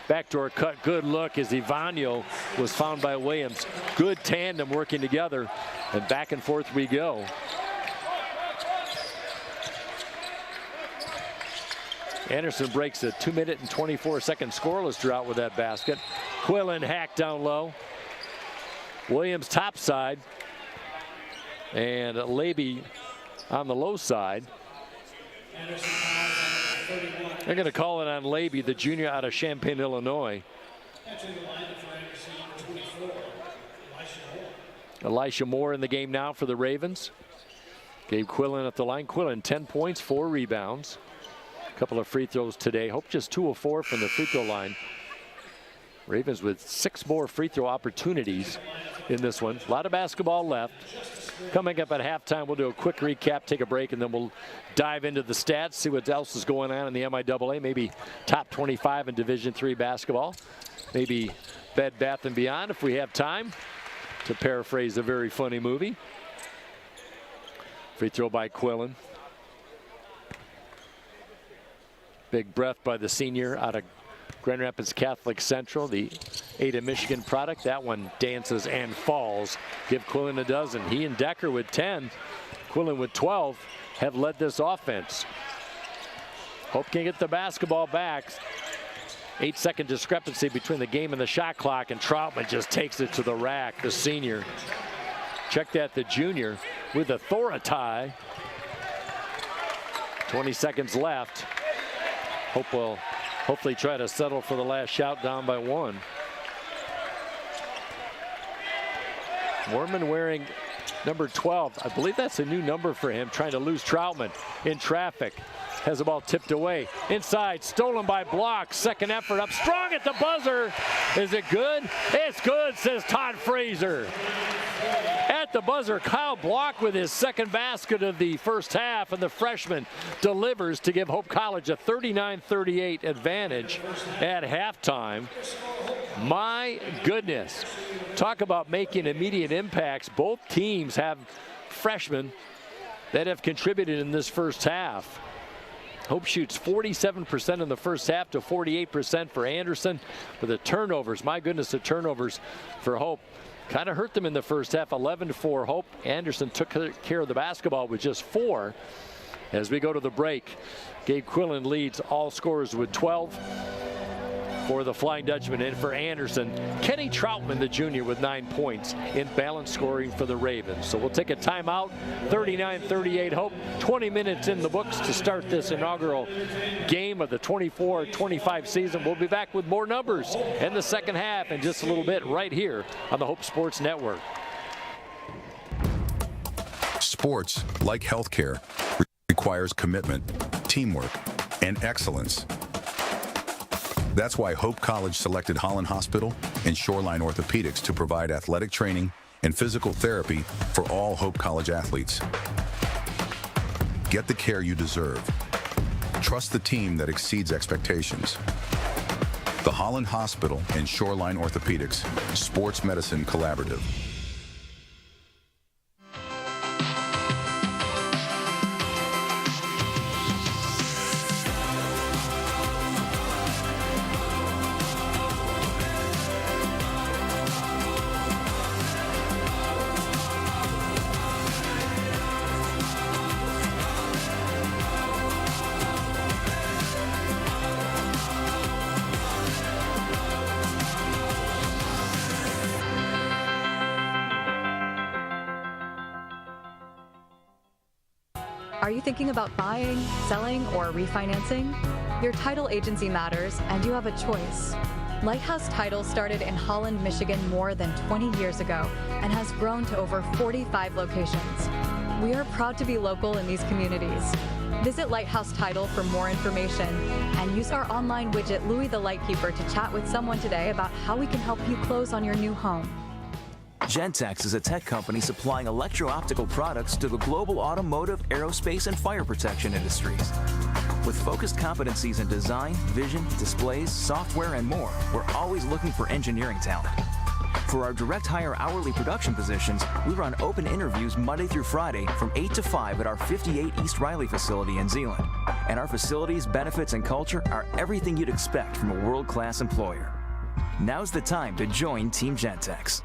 Backdoor cut, good look as Ivanyo was found by Williams. Good tandem working together, and back and forth we go. Anderson breaks a 2-minute and 24-second scoreless drought with that basket. Quillen hacked down low. Williams top side, and Laby on the low side. They're going to call it on Laby, the junior out of Champaign, Illinois. Elisha Moore in the game now for the Ravens. Gabe Quillen at the line. Quillen 10 points, 4 rebounds. A couple of free throws today. Hope just 2 of 4 from the free throw line. Ravens with 6 more free throw opportunities in this one. A lot of basketball left. Coming up at halftime, we'll do a quick recap, take a break, and then we'll dive into the stats, see what else is going on in the MIAA, maybe top 25 in Division III basketball, maybe Bed Bath & Beyond if we have time, to paraphrase a very funny movie. Free throw by Quillen. Big breath by the senior out of Grand Rapids Catholic Central, the Ada, Michigan product. That one dances and falls. Give Quillen a dozen. He and Decker with 10. Quillen with 12 have led this offense. Hope can get the basketball back. 8-second discrepancy between the game and the shot clock, and Troutman just takes it to the rack, the senior. Check that, the junior with authority. 20 seconds left. Hope will hopefully try to settle for the last shot, down by 1. Mormon wearing number 12. I believe that's a new number for him, trying to lose Troutman in traffic. Has the ball tipped away. Inside, stolen by Block. Second effort up strong at the buzzer. Is it good? It's good, says Todd Fraser. At the buzzer, Kyle Block with his second basket of the first half, and the freshman delivers to give Hope College a 39-38 advantage at halftime. My goodness. Talk about making immediate impacts. Both teams have freshmen that have contributed in this first half. Hope shoots 47% in the first half to 48% for Anderson. For the turnovers, my goodness, the turnovers for Hope kind of hurt them in the first half. 11-4 Hope. Anderson took care of the basketball with just 4. As we go to the break, Gabe Quillen leads all scorers with 12 for the Flying Dutchman, and for Anderson, Kenny Troutman, the junior, with 9 points in balanced scoring for the Ravens. So we'll take a timeout. 39-38 Hope. 20 minutes in the books to start this inaugural game of the 24-25 season. We'll be back with more numbers in the second half in just a little bit right here on the Hope Sports Network. Sports, like healthcare, requires commitment, teamwork, and excellence. That's why Hope College selected Holland Hospital and Shoreline Orthopedics to provide athletic training and physical therapy for all Hope College athletes. Get the care you deserve. Trust the team that exceeds expectations. The Holland Hospital and Shoreline Orthopedics Sports Medicine Collaborative. Are you thinking about buying, selling, or refinancing? Your title agency matters, and you have a choice. Lighthouse Title started in Holland, Michigan more than 20 years ago and has grown to over 45 locations. We are proud to be local in these communities. Visit Lighthouse Title for more information and use our online widget, Louie the Lightkeeper, to chat with someone today about how we can help you close on your new home. Gentex is a tech company supplying electro-optical products to the global automotive, aerospace, and fire protection industries. With focused competencies in design, vision, displays, software, and more, we're always looking for engineering talent. For our direct hire hourly production positions, we run open interviews Monday through Friday from 8 to 5 at our 58 East Riley facility in Zeeland. And our facilities, benefits, and culture are everything you'd expect from a world-class employer. Now's the time to join Team Gentex.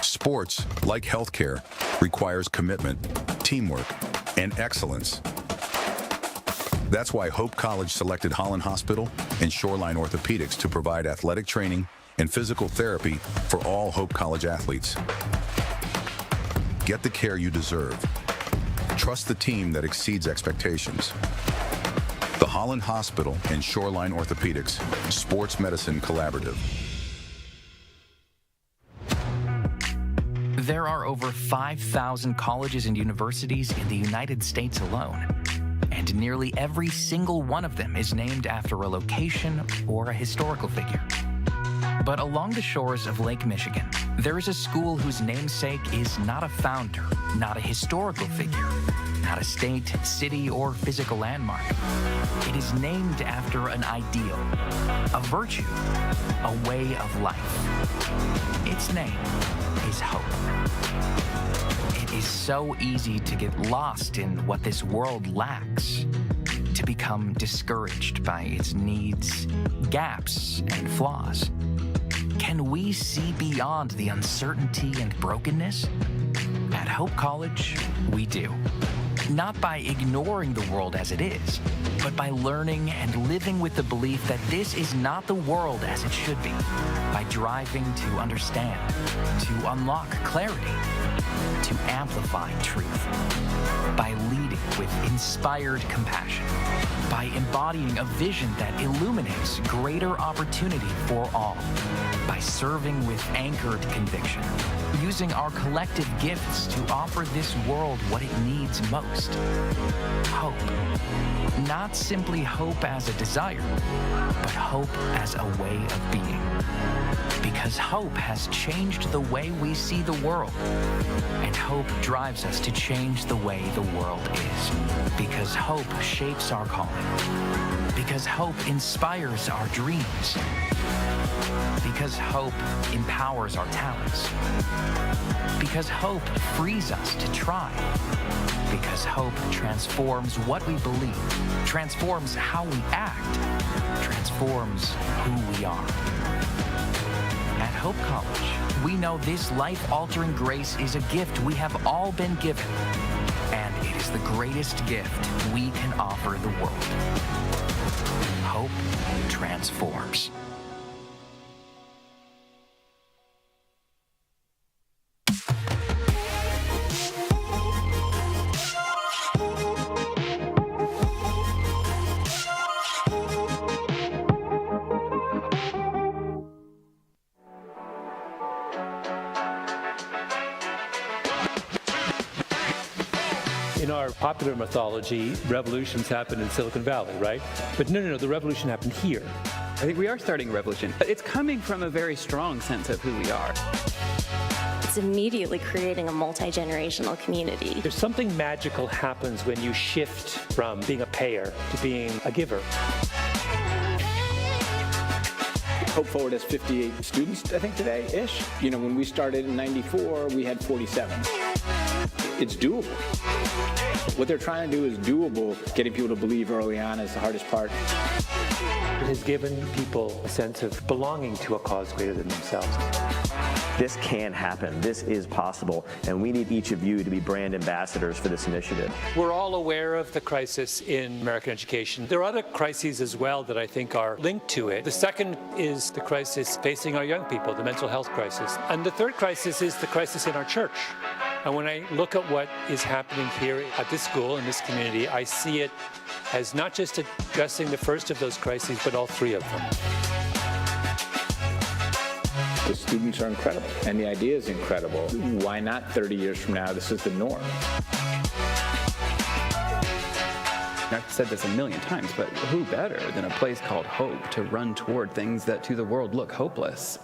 Sports, like healthcare, requires commitment, teamwork, and excellence. That's why Hope College selected Holland Hospital and Shoreline Orthopedics to provide athletic training and physical therapy for all Hope College athletes. Get the care you deserve. Trust the team that exceeds expectations. The Holland Hospital and Shoreline Orthopedics Sports Medicine Collaborative. There are over 5,000 colleges and universities in the United States alone, and nearly every single one of them is named after a location or a historical figure. But along the shores of Lake Michigan, there is a school whose namesake is not a founder, not a historical figure, not a state, city, or physical landmark. It is named after an ideal, a virtue, a way of life. Its name is hope. It is so easy to get lost in what this world lacks, to become discouraged by its needs, gaps, and flaws. Can we see beyond the uncertainty and brokenness? At Hope College, we do. Not by ignoring the world as it is, but by learning and living with the belief that this is not the world as it should be, by driving to understand, to unlock clarity, to amplify truth, by leading with inspired compassion, by embodying a vision that illuminates greater opportunity for all, by serving with anchored conviction, using our collective gifts to offer this world what it needs most. Hope. Not simply hope as a desire, but hope as a way of being. Because hope has changed the way we see the world, and hope drives us to change the way the world is. Because hope shapes our calling. Because hope inspires our dreams. Because hope empowers our talents. Because hope frees us to try. Because hope transforms what we believe, transforms how we act, transforms who we are. At Hope College, we know this life-altering grace is a gift we have all been given, and it is the greatest gift we can offer the world. Hope transforms. In our popular mythology, revolutions happen in Silicon Valley, right? But no, the revolution happened here. I think we are starting a revolution. It's coming from a very strong sense of who we are. It's immediately creating a multi-generational community. There's something magical happens when you shift from being a payer to being a giver. Hope Forward has 58 students, I think, today-ish. You know, when we started in '94, we had 47. It's doable. What they're trying to do is doable. Getting people to believe early on is the hardest part. It has given people a sense of belonging to a cause greater than themselves. This can happen. This is possible, and we need each of you to be brand ambassadors for this initiative. We're all aware of the crisis in American education. There are other crises as well that I think are linked to it. The second is the crisis facing our young people, the mental health crisis. And the third crisis is the crisis in our church. And when I look at what is happening here at this school, in this community, I see it as not just addressing the first of those crises, but all three of them. The students are incredible, and the idea is incredible. Why not 30 years from now, this is the norm? I've said this a million times, but who better than a place called Hope to run toward things that to the world look hopeless?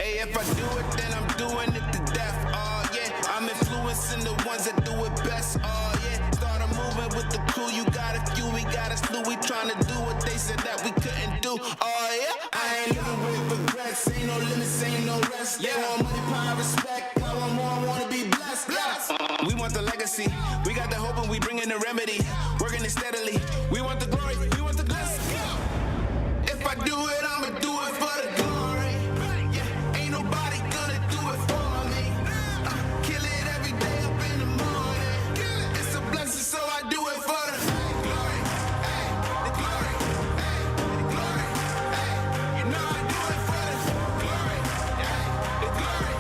Hey, if I do it, then I'm doing it to death. Oh yeah, I'm influencing the ones that do it best. Oh yeah, start a movement with the crew. You got a few, we got a slew. We trying to do what they said that we couldn't do. Oh yeah, I ain't living with regrets. Ain't no limits, ain't no rest. They want money, power, respect. I want more, I wanna be blessed. We want the legacy. We got the hope and we bring in the remedy. Working it steadily. We want the glory. We want the blessing. If I do it, I'ma do it for the glory. Yeah, ain't nobody gonna do it for me. Kill it every day up in the morning. It's a blessing, so I do it for the glory. The glory. The glory. You know I do it for the glory. The glory.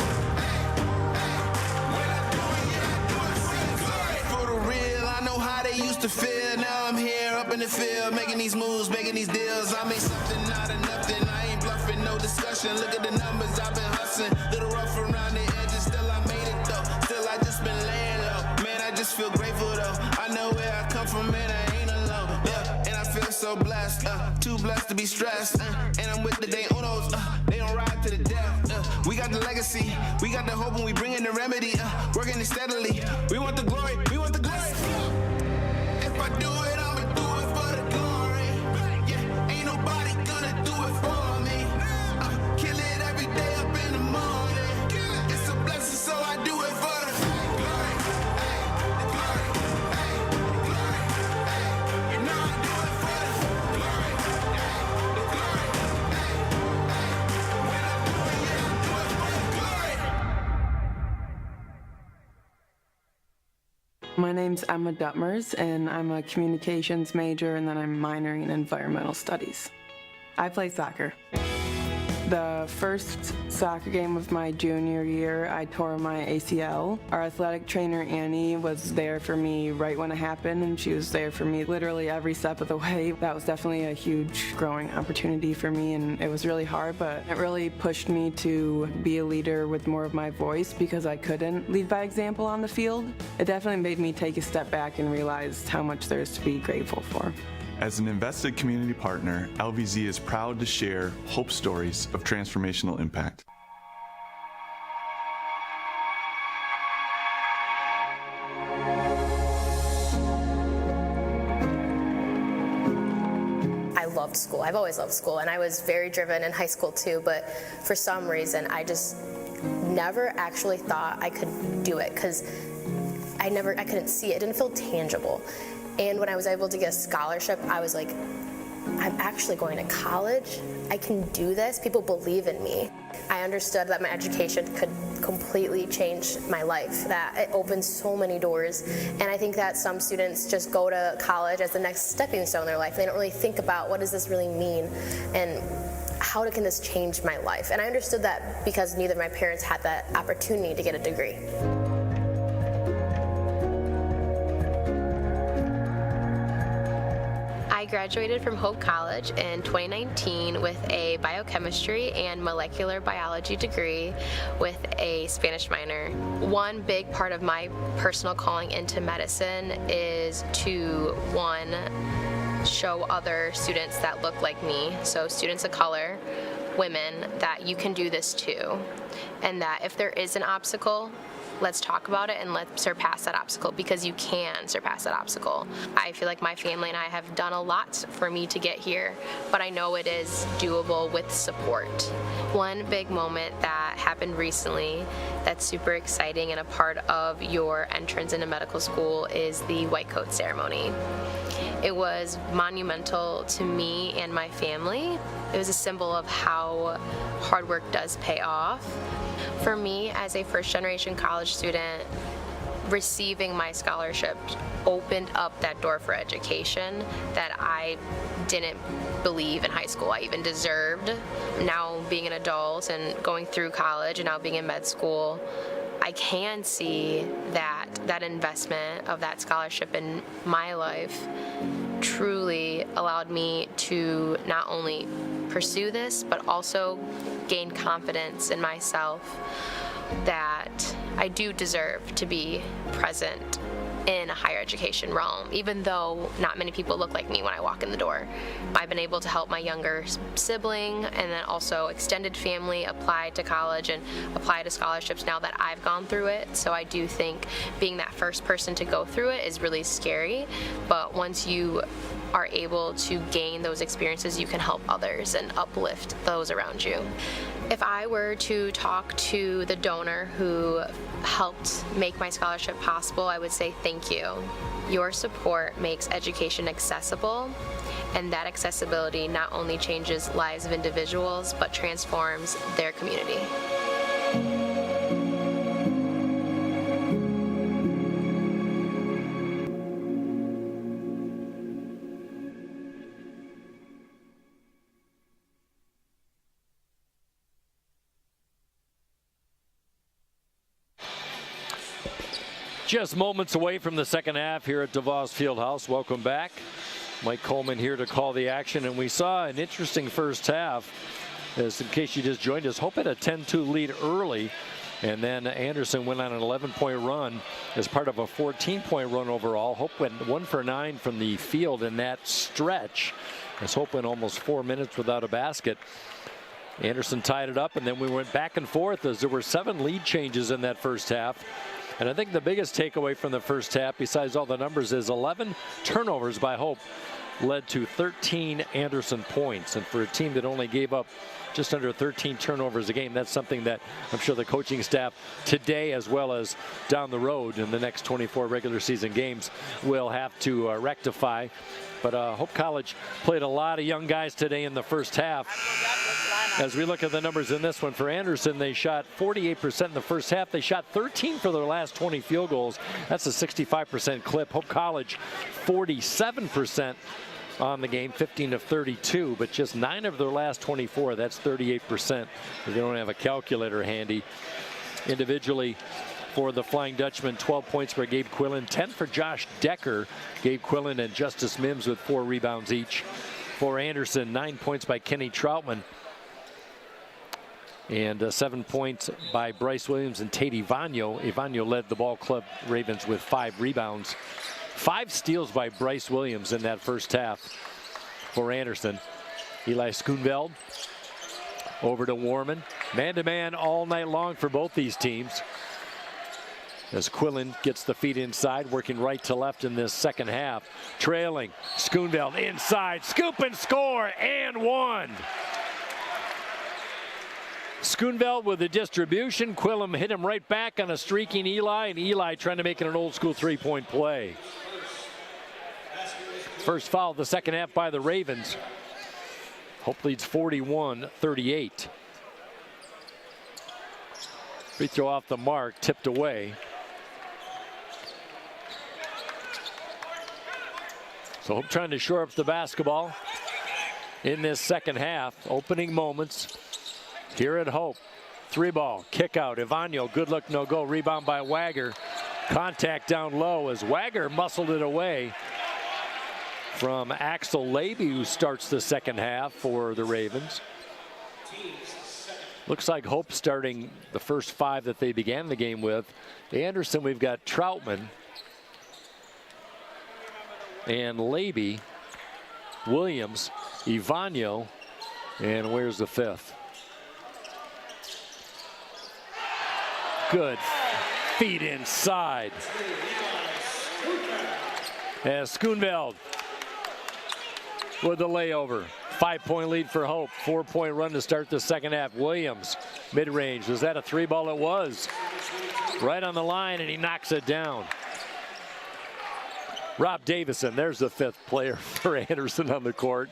When I do it, yeah, I do it for the glory. For the real, I know how they used to feel. Now I'm here up in the field, making these moves, making these deals. I made something out of nothing. I ain't bluffing, no discussion. Look at the numbers, I've been hustling. Little rough around the edges, still I made it though. Still I just been laying low. Man, I just feel grateful though. I know where I come from, man, I ain't alone. Yeah, and I feel so blessed. Too blessed to be stressed. And I'm with the day unos. They don't ride to the death. We got the legacy. We got the hope and we bring in the remedy. Working it steadily. We want the glory. We want the glory. If I do it, I'ma do it for the glory. Yeah, ain't nobody gonna do it for me. Kill it every day up in the morning. It's a blessing, so I do it for the glory. The glory. The glory. You know I do it for the glory. The glory. When I do it, yeah, I do it for the glory. My name's Emma Duttmers, and I'm a communications major, and then I'm minoring in environmental studies. I play soccer. The first soccer game of my junior year, I tore my ACL. Our athletic trainer, Annie, was there for me right when it happened, and she was there for me literally every step of the way. That was definitely a huge growing opportunity for me, and it was really hard, but it really pushed me to be a leader with more of my voice because I couldn't lead by example on the field. It definitely made me take a step back and realize how much there is to be grateful for. As an invested community partner, LVZ is proud to share hope stories of transformational impact. I loved school. I've always loved school, and I was very driven in high school too, but for some reason I just never actually thought I could do it because I couldn't see it. It didn't feel tangible. And when I was able to get a scholarship, I was like, I'm actually going to college. I can do this. People believe in me. I understood that my education could completely change my life, that it opens so many doors. And I think that some students just go to college as the next stepping stone in their life. They don't really think about what does this really mean and how can this change my life. And I understood that because neither of my parents had that opportunity to get a degree. I graduated from Hope College in 2019 with a biochemistry and molecular biology degree with a Spanish minor. One big part of my personal calling into medicine is to, one, show other students that look like me, so students of color, women, that you can do this too, and that if there is an obstacle, let's talk about it and let's surpass that obstacle, because you can surpass that obstacle. I feel like my family and I have done a lot for me to get here, but I know it is doable with support. One big moment that happened recently that's super exciting and a part of your entrance into medical school is the white coat ceremony. It was monumental to me and my family. It was a symbol of how hard work does pay off. For me, as a first-generation college student, receiving my scholarship opened up that door for education that I didn't believe in high school I even deserved. Now being an adult and going through college and now being in med school, I can see that that investment of that scholarship in my life truly allowed me to not only pursue this, but also gain confidence in myself that I do deserve to be present in a higher education realm, even though not many people look like me when I walk in the door. I've been able to help my younger sibling and then also extended family apply to college and apply to scholarships now that I've gone through it. So I do think being that first person to go through it is really scary, but once you are able to gain those experiences, you can help others and uplift those around you. If I were to talk to the donor who helped make my scholarship possible, I would say thank you. Your support makes education accessible, and that accessibility not only changes lives of individuals, but transforms their community. Just moments away from the second half here at DeVos Fieldhouse. Welcome back. Mike Coleman here to call the action, and we saw an interesting first half. As in case you just joined us, Hope had a 10-2 lead early, and then Anderson went on an 11-point run as part of a 14-point run overall. Hope went 1 for 9 from the field in that stretch, as Hope went almost 4 minutes without a basket. Anderson tied it up, and then we went back and forth as there were 7 lead changes in that first half. And I think the biggest takeaway from the first half, besides all the numbers, is 11 turnovers by Hope led to 13 Anderson points. And for a team that only gave up just under 13 turnovers a game, that's something that I'm sure the coaching staff today, as well as down the road in the next 24 regular season games, will have to rectify. But Hope College played a lot of young guys today in the first half. As we look at the numbers in this one, for Anderson, they shot 48% in the first half. They shot 13 for their last 20 field goals. That's a 65% clip. Hope College, 47% on the game, 15 of 32, but just 9 of their last 24. That's 38%. If they don't have a calculator handy. Individually, for the Flying Dutchman, 12 points for Gabe Quillen, 10 for Josh Decker. Gabe Quillen and Justice Mims with 4 rebounds each. For Anderson, 9 points by Kenny Troutman. And 7 points by Bryce Williams and Tate Ivanyo. Ivanyo led the ball club Ravens with 5 rebounds. 5 steals by Bryce Williams in that first half for Anderson. Eli Schoonveld over to Warman. Man-to-man all night long for both these teams. As Quillen gets the feet inside, working right to left in this second half. Trailing, Schoonveld inside, scoop and score, and one. Schoonveld with the distribution. Quillen hit him right back on a streaking Eli, and Eli trying to make it an old school 3-point play. First foul of the second half by the Ravens. Hope leads 41-38. Free throw off the mark, tipped away. So Hope trying to shore up the basketball in this second half. Opening moments here at Hope. 3-ball, kick out. Ivanyo, good look, no go. Rebound by Wagger. Contact down low as Wagger muscled it away from Axel Laby, who starts the second half for the Ravens. Looks like Hope starting the first 5 that they began the game with. Anderson, we've got Troutman and Laby, Williams, Ivanyo, and where's the 5th? Good feet inside. As Schoonveld with the layover. 5-point lead for Hope. 4-point run to start the second half. Williams, mid-range. Was that a 3-ball? It was. Right on the line, and he knocks it down. Rob Davison, there's the 5th player for Anderson on the court.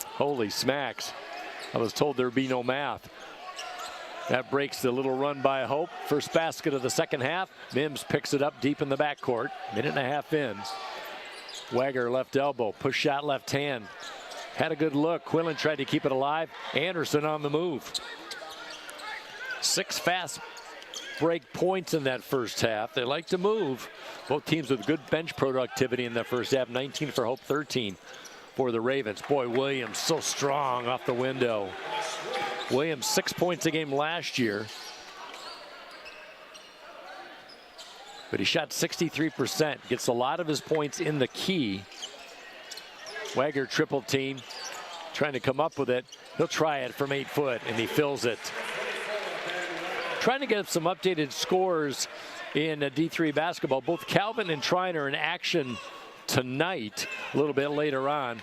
Holy smacks. I was told there'd be no math. That breaks the little run by Hope. First basket of the second half. Mims picks it up deep in the backcourt. Minute and a half in. Wagger left elbow. Push shot left hand. Had a good look. Quillen tried to keep it alive. Anderson on the move. 6 fast break points in that first half. They like to move. Both teams with good bench productivity in that first half. 19 for Hope, 13 for the Ravens. Boy, Williams so strong off the window. Williams 6 points a game last year. but he shot 63%. Gets a lot of his points in the key. Wagner triple team, trying to come up with it. He'll try it from 8 foot, and he fills it. Trying to get some updated scores in D3 basketball. Both Calvin and Trine are in action tonight, a little bit later on.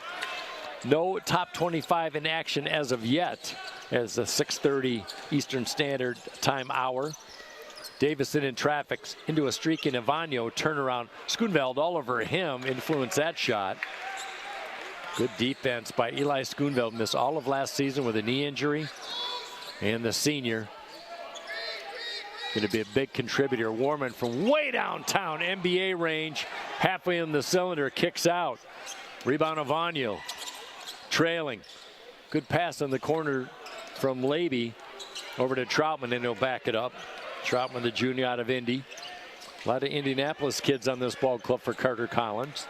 No top 25 in action as of yet, as the 6:30 Eastern Standard Time hour. Davison in traffic into a streak in Ivano, turnaround. Schoonveld all over him, influenced that shot. Good defense by Eli Schoonveld, missed all of last season with a knee injury. And the senior, going to be a big contributor. Warman from way downtown, NBA range, halfway in the cylinder, kicks out. Rebound Ivano, trailing. Good pass on the corner from Levy over to Troutman, and he'll back it up. Troutman, the junior out of Indy. A lot of Indianapolis kids on this ball club for Carter Collins.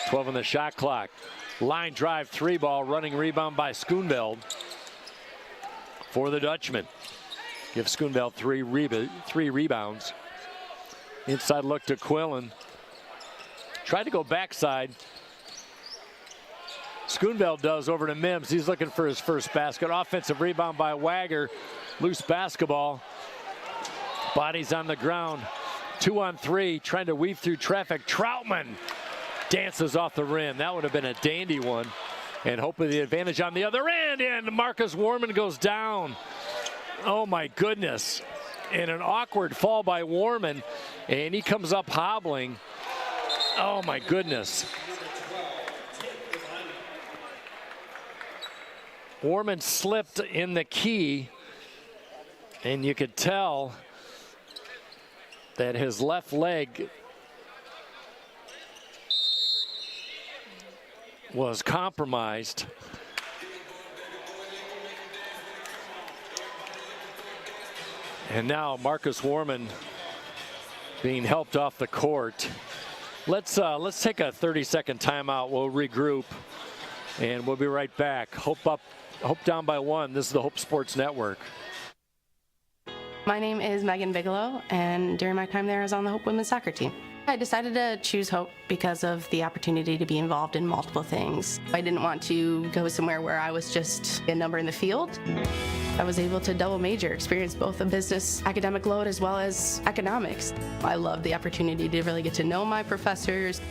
12 on the shot clock. Line drive, 3-ball, running rebound by Schoonveld for the Dutchman. Gives Schoonveld three rebounds. Inside look to Quillen. Tried to go backside. Schoonveld does over to Mims. He's looking for his first basket. Offensive rebound by Wagner. Loose basketball. Bodies on the ground. 2-on-3, trying to weave through traffic. Troutman dances off the rim. That would have been a dandy one. And hopefully the advantage on the other end. And Marcus Warman goes down. Oh my goodness. And an awkward fall by Warman. And he comes up hobbling. Oh my goodness. Warman slipped in the key, and you could tell that his left leg was compromised. And now Marcus Warman being helped off the court. Let's take a 30-second timeout. We'll regroup, and we'll be right back. Hope down by 1. This is the Hope Sports Network. My name is Megan Bigelow, and during my time there, I was on the Hope women's soccer team. I decided to choose Hope because of the opportunity to be involved in multiple things. I didn't want to go somewhere where I was just a number in the field. I was able to double major, experience both a business academic load as well as economics. I loved the opportunity to really get to know my professors.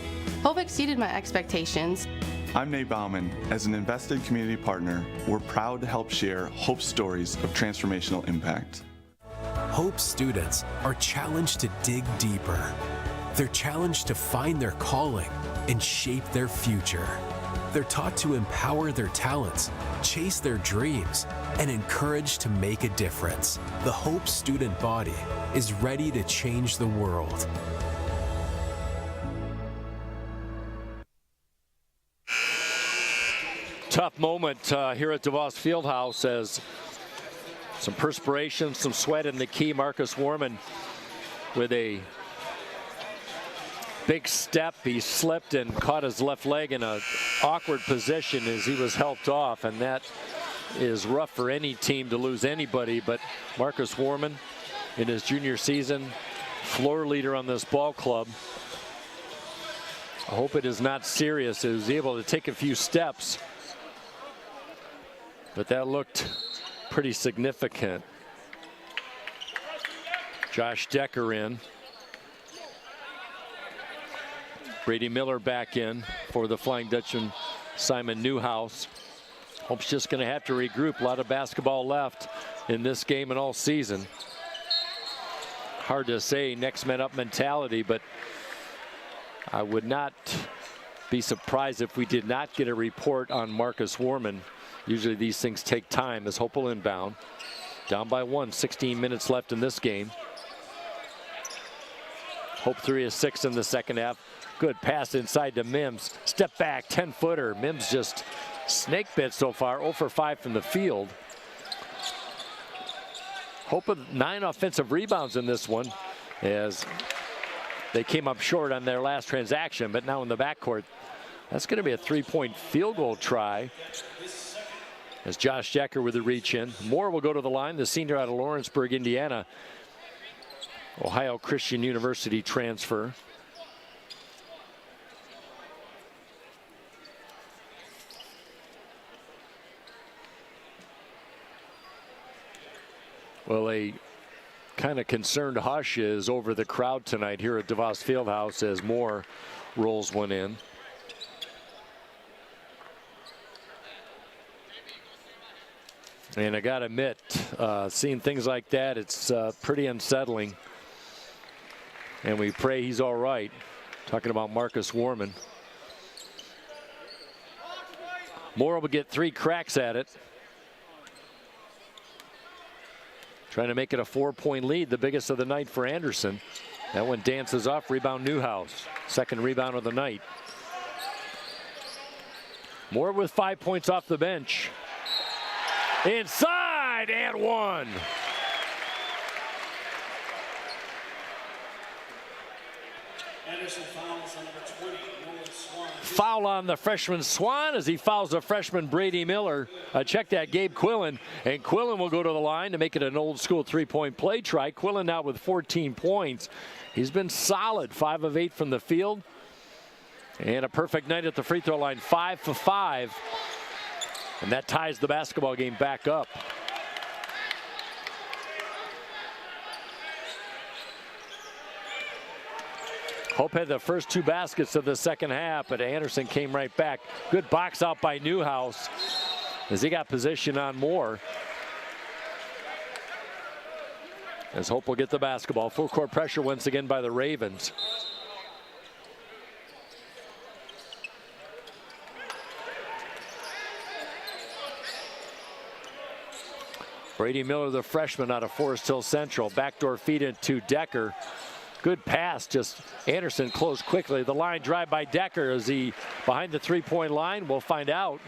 Hope exceeded my expectations. I'm Nate Bauman. As an invested community partner, we're proud to help share Hope's stories of transformational impact. Hope students are challenged to dig deeper. They're challenged to find their calling and shape their future. They're taught to empower their talents, chase their dreams, and encouraged to make a difference. The Hope student body is ready to change the world. Tough moment here at DeVos Fieldhouse as some perspiration, some sweat in the key. Marcus Warman with a big step. He slipped and caught his left leg in an awkward position as he was helped off, and that is rough for any team to lose anybody. But Marcus Warman, in his junior season, floor leader on this ball club. I hope it is not serious. He was able to take a few steps, but that looked pretty significant. Josh Decker in. Brady Miller back in for the Flying Dutchman, Simon Newhouse. Hope's just going to have to regroup. A lot of basketball left in this game and all season. Hard to say next man up mentality, but I would not be surprised if we did not get a report on Marcus Warman. Usually these things take time as Hope will inbound. Down by 1, 16 minutes left in this game. Hope 3 of 6 in the second half. Good pass inside to Mims. Step back, 10-footer. Mims just snake bit so far, 0 for 5 from the field. Hope with 9 offensive rebounds in this one as they came up short on their last transaction, but now in the backcourt, that's going to be a 3-point field goal try. As Josh Decker with the reach in. Moore will go to the line, the senior out of Lawrenceburg, Indiana. Ohio Christian University transfer. Well, a kind of concerned hush is over the crowd tonight here at DeVos Fieldhouse as more rolls one in. And I gotta admit, seeing things like that, it's pretty unsettling. And we pray he's all right. Talking about Marcus Warman. Moore will get 3 cracks at it. Trying to make it a 4-point lead, the biggest of the night for Anderson. That one dances off, rebound Newhouse. Second rebound of the night. Moore with 5 points off the bench. Inside and one. Anderson fouls on number 20, Nolan Swan. Foul on the freshman Swan as he fouls the freshman Brady Miller. Check that, Gabe Quillen. And Quillen will go to the line to make it an old school 3-point play try. Quillen now with 14 points. He's been solid, 5 of 8 from the field. And a perfect night at the free throw line, 5 for 5. And that ties the basketball game back up. Hope had the first 2 baskets of the second half, but Anderson came right back. Good box out by Newhouse as he got position on Moore. As Hope will get the basketball. Full court pressure once again by the Ravens. Brady Miller, the freshman out of Forest Hill Central. Backdoor feed into Decker. Good pass, just Anderson closed quickly. The line drive by Decker. Is he behind the 3-point line? We'll find out.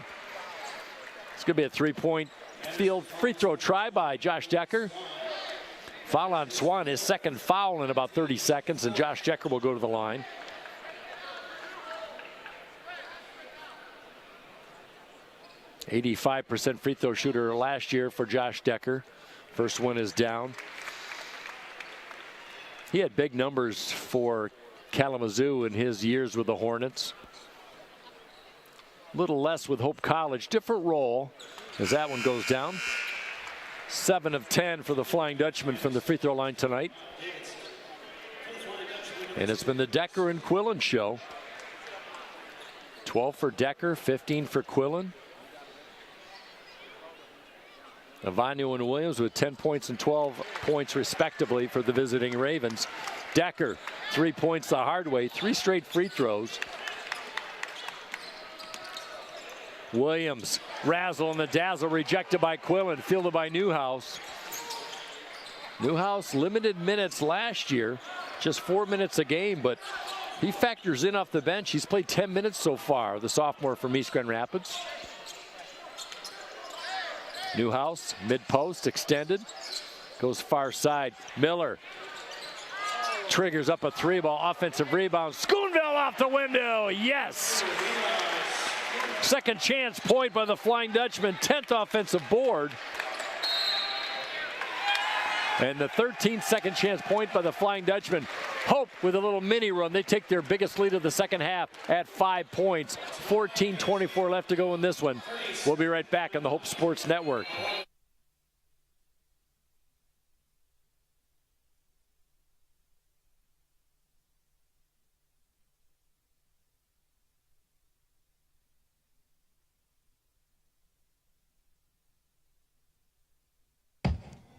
It's going to be a 3-point field free throw try by Josh Decker. Foul on Swan, his second foul in about 30 seconds, and Josh Decker will go to the line. .85% free throw shooter last year for Josh Decker. First one is down. He had big numbers for Kalamazoo in his years with the Hornets. A little less with Hope College. Different role as that one goes down. 7 of 10 for the Flying Dutchman from the free throw line tonight. And it's been the Decker and Quillen show. 12 for Decker, 15 for Quillen. Avanu and Williams with 10 points and 12 points respectively for the visiting Ravens. Decker, 3 points the hard way, 3 straight free throws. Williams, razzle and the dazzle, rejected by Quillen, fielded by Newhouse. Newhouse limited minutes last year, just 4 minutes a game, but he factors in off the bench. He's played 10 minutes so far, the sophomore from East Grand Rapids. Newhouse, mid-post, extended, goes far side. Miller triggers up a 3-ball, offensive rebound. Schoonville off the window, yes! Second chance point by the Flying Dutchman, 10th offensive board. And the 13th second chance point by the Flying Dutchman. Hope with a little mini run. They take their biggest lead of the second half at 5 points. 14:24 left to go in this one. We'll be right back on the Hope Sports Network.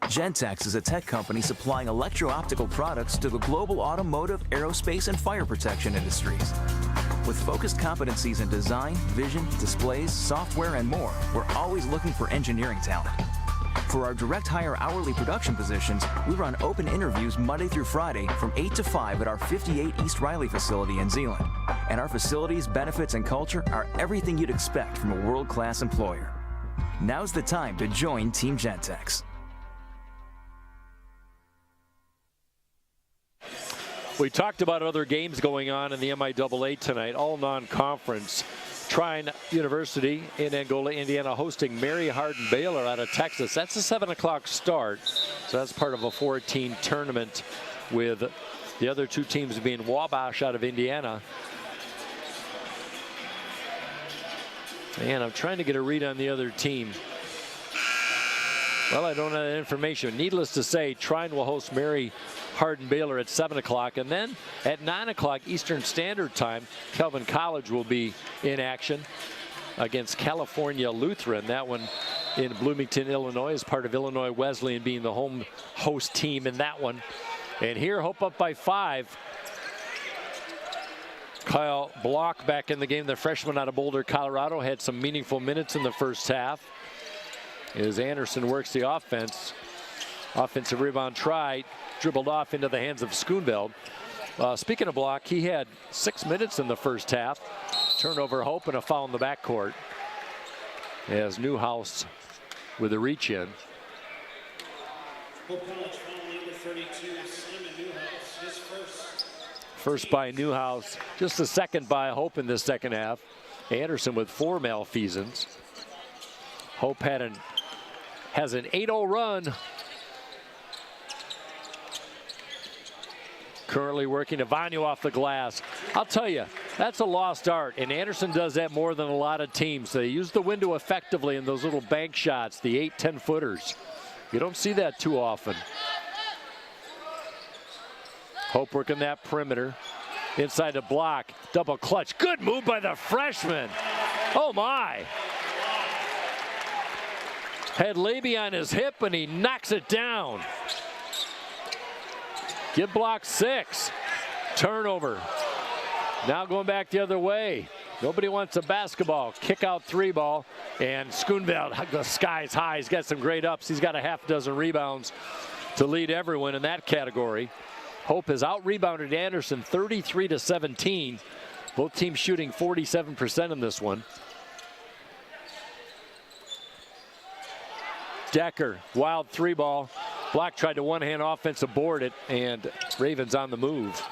Gentex is a tech company supplying electro-optical products to the global automotive, aerospace, and fire protection industries. With focused competencies in design, vision, displays, software, and more, we're always looking for engineering talent. For our direct hire hourly production positions, we run open interviews Monday through Friday from 8 to 5 at our 58 East Riley facility in Zeeland. And our facilities, benefits, and culture are everything you'd expect from a world-class employer. Now's the time to join Team Gentex. We talked about other games going on in the MIAA tonight, all non-conference. Trine University in Angola, Indiana, hosting Mary Hardin Baylor out of Texas. That's a 7 o'clock start, so that's part of a 4-team tournament with the other two teams being Wabash out of Indiana. And I'm trying to get a read on the other team. Well, I don't have that information. Needless to say, Trine will host Mary Hardin-Baylor at 7 o'clock. And then at 9 o'clock Eastern Standard Time, Calvin College will be in action against California Lutheran. That one in Bloomington, Illinois, as part of Illinois Wesleyan being the home host team in that one. And here, Hope up by 5. Kyle Block back in the game. The freshman out of Boulder, Colorado, had some meaningful minutes in the first half. As Anderson works the offense. Offensive rebound try, dribbled off into the hands of Schoonveld. Speaking of Block, he had 6 minutes in the first half. Turnover, Hope, and a foul in the backcourt. As Newhouse with a reach in. First by Newhouse, just the second by Hope in the second half. Anderson with 4 malfeasance. Hope has an 8-0 run. Currently working Avanu off the glass. I'll tell you, that's a lost art, and Anderson does that more than a lot of teams. They use the window effectively in those little bank shots, the 8-10 footers. You don't see that too often. Hope working that perimeter. Inside the block, double clutch. Good move by the freshman. Oh my. Had Levy on his hip and he knocks it down. Give Block 6. Turnover. Now going back the other way. Nobody wants a basketball. Kick out 3 ball. And Schoonveld, the sky's high. He's got some great ups. He's got a half dozen rebounds to lead everyone in that category. Hope has out-rebounded Anderson 33-17. Both teams shooting 47% in this one. Decker, wild 3 ball. Block tried to one-hand offensive board it, and Ravens on the move.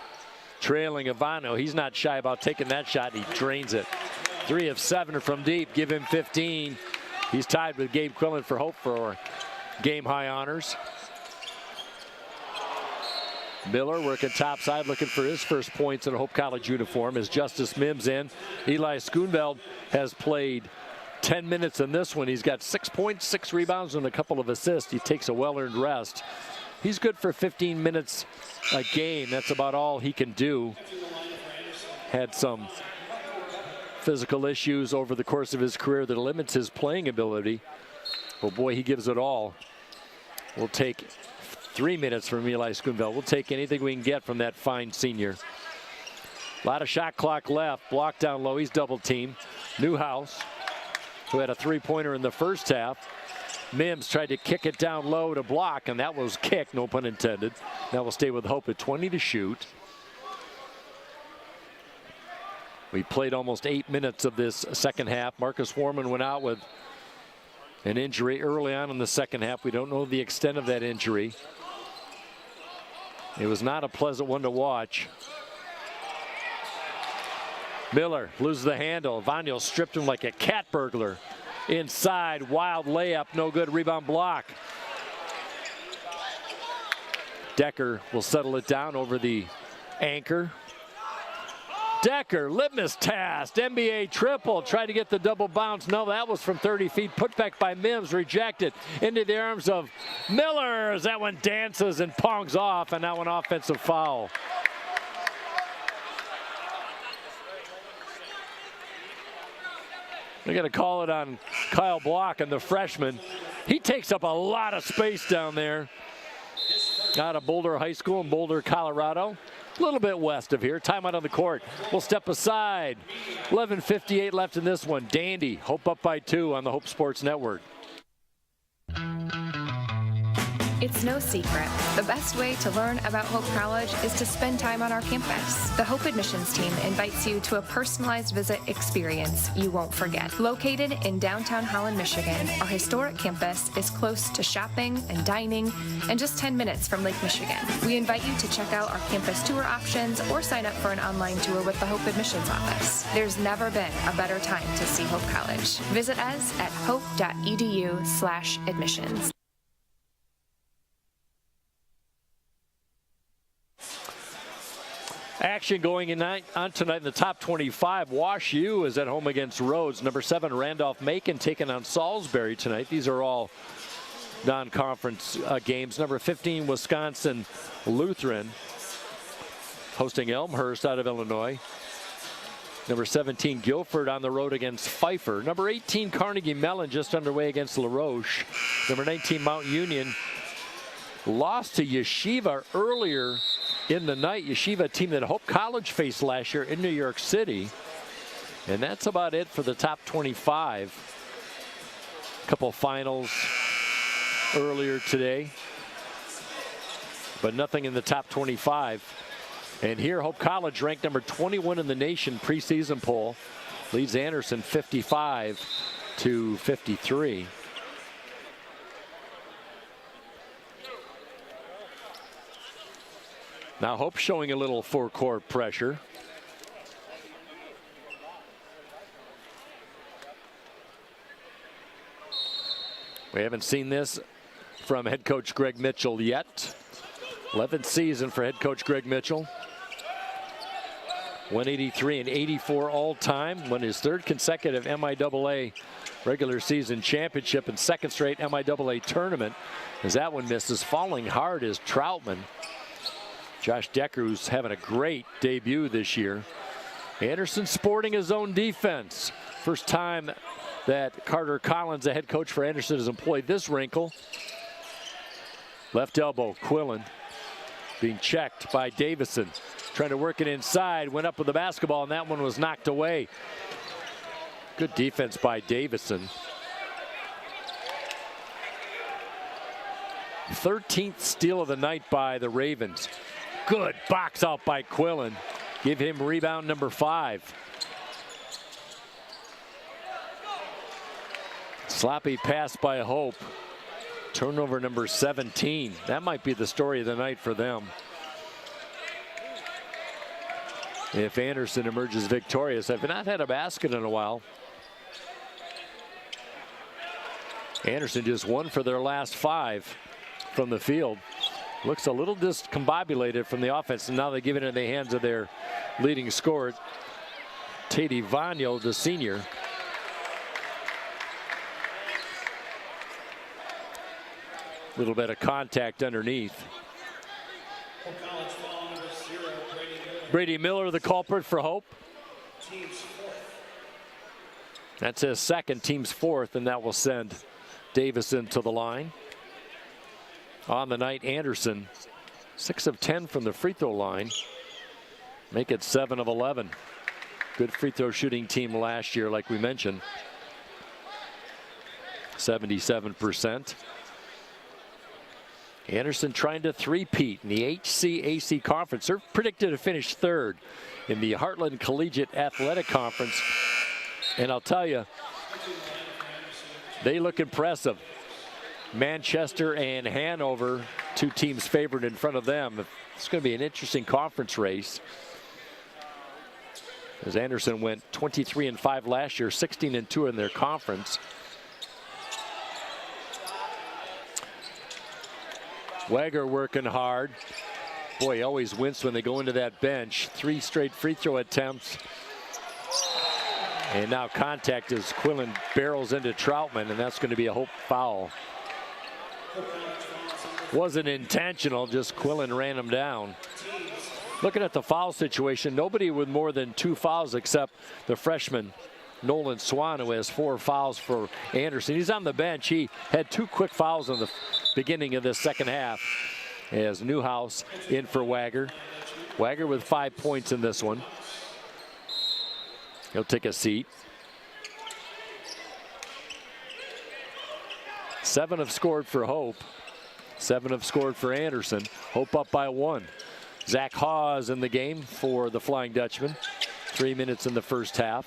Trailing Avano. He's not shy about taking that shot. He drains it. 3 of 7 from deep. Give him 15. He's tied with Gabe Quillen for Hope for game-high honors. Miller working topside, looking for his first points in a Hope College uniform as Justice Mims in. Eli Schoonveld has played 10 minutes in this one. He's got 6 points, 6 rebounds, and a couple of assists. He takes a well-earned rest. He's good for 15 minutes a game. That's about all he can do. Had some physical issues over the course of his career that limits his playing ability. But boy, he gives it all. We'll take 3 minutes from Eli Schoonveld. We'll take anything we can get from that fine senior. A lot of shot clock left. Block down low. He's double teamed. Newhouse, who had a 3-pointer in the first half. Mims tried to kick it down low to Block, and that was kicked, no pun intended. That will stay with Hope at 20 to shoot. We played almost 8 minutes of this second half. Marcus Warman went out with an injury early on in the second half. We don't know the extent of that injury. It was not a pleasant one to watch. Miller loses the handle. Vaniel stripped him like a cat burglar. Inside, wild layup, no good. Rebound Block. Decker will settle it down over the anchor. Decker, litmus test, NBA triple, tried to get the double bounce. No, that was from 30 feet. Put back by Mims, rejected into the arms of Miller as that one dances and pongs off, and now an offensive foul. They're going to call it on Kyle Block and the freshman. He takes up a lot of space down there. Out of Boulder High School in Boulder, Colorado. A little bit west of here. Timeout on the court. We'll step aside. 11:58 left in this one. Dandy, Hope up by 2 on the Hope Sports Network. It's no secret. The best way to learn about Hope College is to spend time on our campus. The Hope admissions team invites you to a personalized visit experience you won't forget. Located in downtown Holland, Michigan, our historic campus is close to shopping and dining and just 10 minutes from Lake Michigan. We invite you to check out our campus tour options or sign up for an online tour with the Hope admissions office. There's never been a better time to see Hope College. Visit us at hope.edu/admissions. Action going on tonight in the top 25. Wash U is at home against Rhodes. Number 7, Randolph-Macon taking on Salisbury tonight. These are all non-conference games. Number 15, Wisconsin Lutheran hosting Elmhurst out of Illinois. Number 17, Guilford on the road against Pfeiffer. Number 18, Carnegie Mellon just underway against La Roche. Number 19, Mount Union lost to Yeshiva earlier in the night. Yeshiva, a team that Hope College faced last year in New York City. And that's about it for the top 25. A couple finals earlier today, but nothing in the top 25. And here, Hope College, ranked number 21 in the nation preseason poll, leads Anderson 55-53. Now Hope showing a little four-court pressure. We haven't seen this from head coach Greg Mitchell yet. 11th season for head coach Greg Mitchell. 183 and 84 all time. Won his 3rd consecutive MIAA regular season championship and 2nd straight MIAA tournament. As that one misses, falling hard is Troutman. Josh Decker, who's having a great debut this year. Anderson sporting his own defense. First time that Carter Collins, the head coach for Anderson, has employed this wrinkle. Left elbow, Quillen being checked by Davison. Trying to work it inside, went up with the basketball, and that one was knocked away. Good defense by Davison. 13th steal of the night by the Ravens. Good box out by Quillen. Give him rebound number 5. Sloppy pass by Hope. Turnover number 17. That might be the story of the night for them. If Anderson emerges victorious. I've not had a basket in a while. Anderson just 1 for their last 5 from the field. Looks a little discombobulated from the offense, and now they give it in the hands of their leading scorer, Tate Vanyo, the senior. Little bit of contact underneath. Brady Miller, the culprit for Hope. That's his 2nd, team's 4th, and that will send Davison to the line. On the night, Anderson 6 of 10 from the free throw line. Make it 7 of 11. Good free throw shooting team last year, like we mentioned. 77%. Anderson trying to three-peat in the HCAC conference. They're predicted to finish 3rd in the Heartland Collegiate Athletic Conference. And I'll tell you, they look impressive. Manchester and Hanover, 2 teams favored in front of them. It's going to be an interesting conference race. As Anderson went 23-5 last year, 16-2 in their conference. Wager working hard. Boy, he always wins when they go into that bench. 3 straight free throw attempts. And now contact as Quillen barrels into Troutman, and that's going to be a Hope foul. Wasn't intentional, just Quillen ran him down. Looking at the foul situation, nobody with more than 2 fouls except the freshman Nolan Swan, who has 4 fouls for Anderson. He's on the bench. He had 2 quick fouls in the beginning of this 2nd half. As Newhouse in for Wager. Wager with 5 points in this one. He'll take a seat. 7 have scored for Hope. 7 have scored for Anderson. Hope up by 1. Zach Hawes in the game for the Flying Dutchman. 3 minutes in the first half.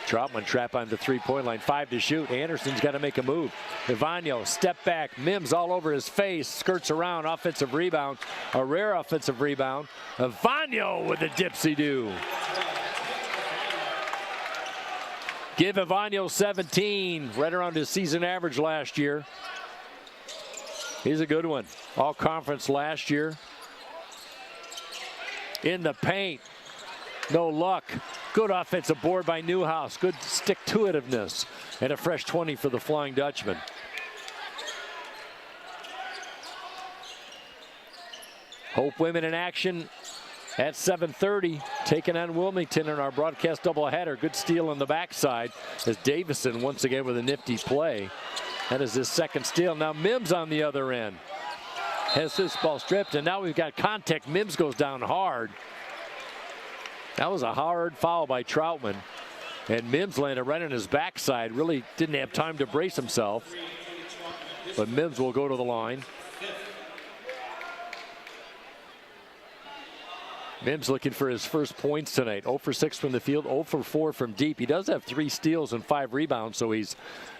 Troutman trap on the 3-point line. 5 to shoot. Anderson's got to make a move. Ivanyo, step back. Mims all over his face. Skirts around. Offensive rebound. A rare offensive rebound. Ivanyo with a dipsy-do. Give Ivanyo 17. Right around his season average last year. He's a good one. All conference last year. in the paint. No luck. Good offensive board by Newhouse. Good stick-to-itiveness. And a fresh 20 for the Flying Dutchman. Hope women in action at 7:30, taking on Wilmington in our broadcast doubleheader. Good steal on the backside as Davison once again with a nifty play. That is his second steal. Now Mims on the other end has this ball stripped, and now we've got contact. Mims goes down hard. That was a hard foul by Troutman, and Mims landed right on his backside. Really didn't have time to brace himself, but Mims will go to the line. Mims looking for his first points tonight. 0 for 6 from the field, 0 for 4 from deep. He does have 3 steals and 5 rebounds, so he's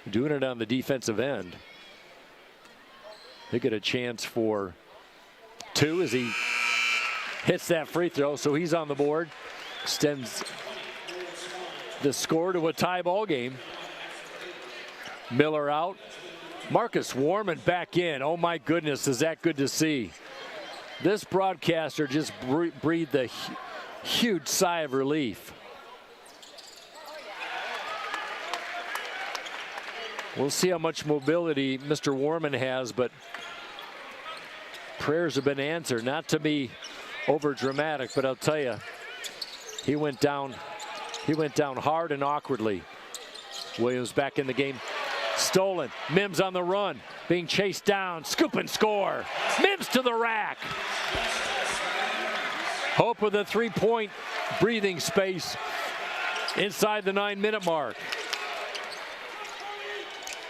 doing it on the defensive end. They get a chance for 2 as he hits that free throw, so he's on the board. Extends the score to a tie ball game. Miller out. Marcus Warman back in. Oh my goodness, is that good to see. This broadcaster just breathed a huge sigh of relief. We'll see how much mobility Mr. Warman has, but prayers have been answered. Not to be over dramatic, but I'll tell you, he went down hard and awkwardly. Williams back in the game. Stolen. Mims on the run. Being chased down. Scoop and score. Mims to the rack. Hope with a 3-point breathing space inside the 9-minute mark.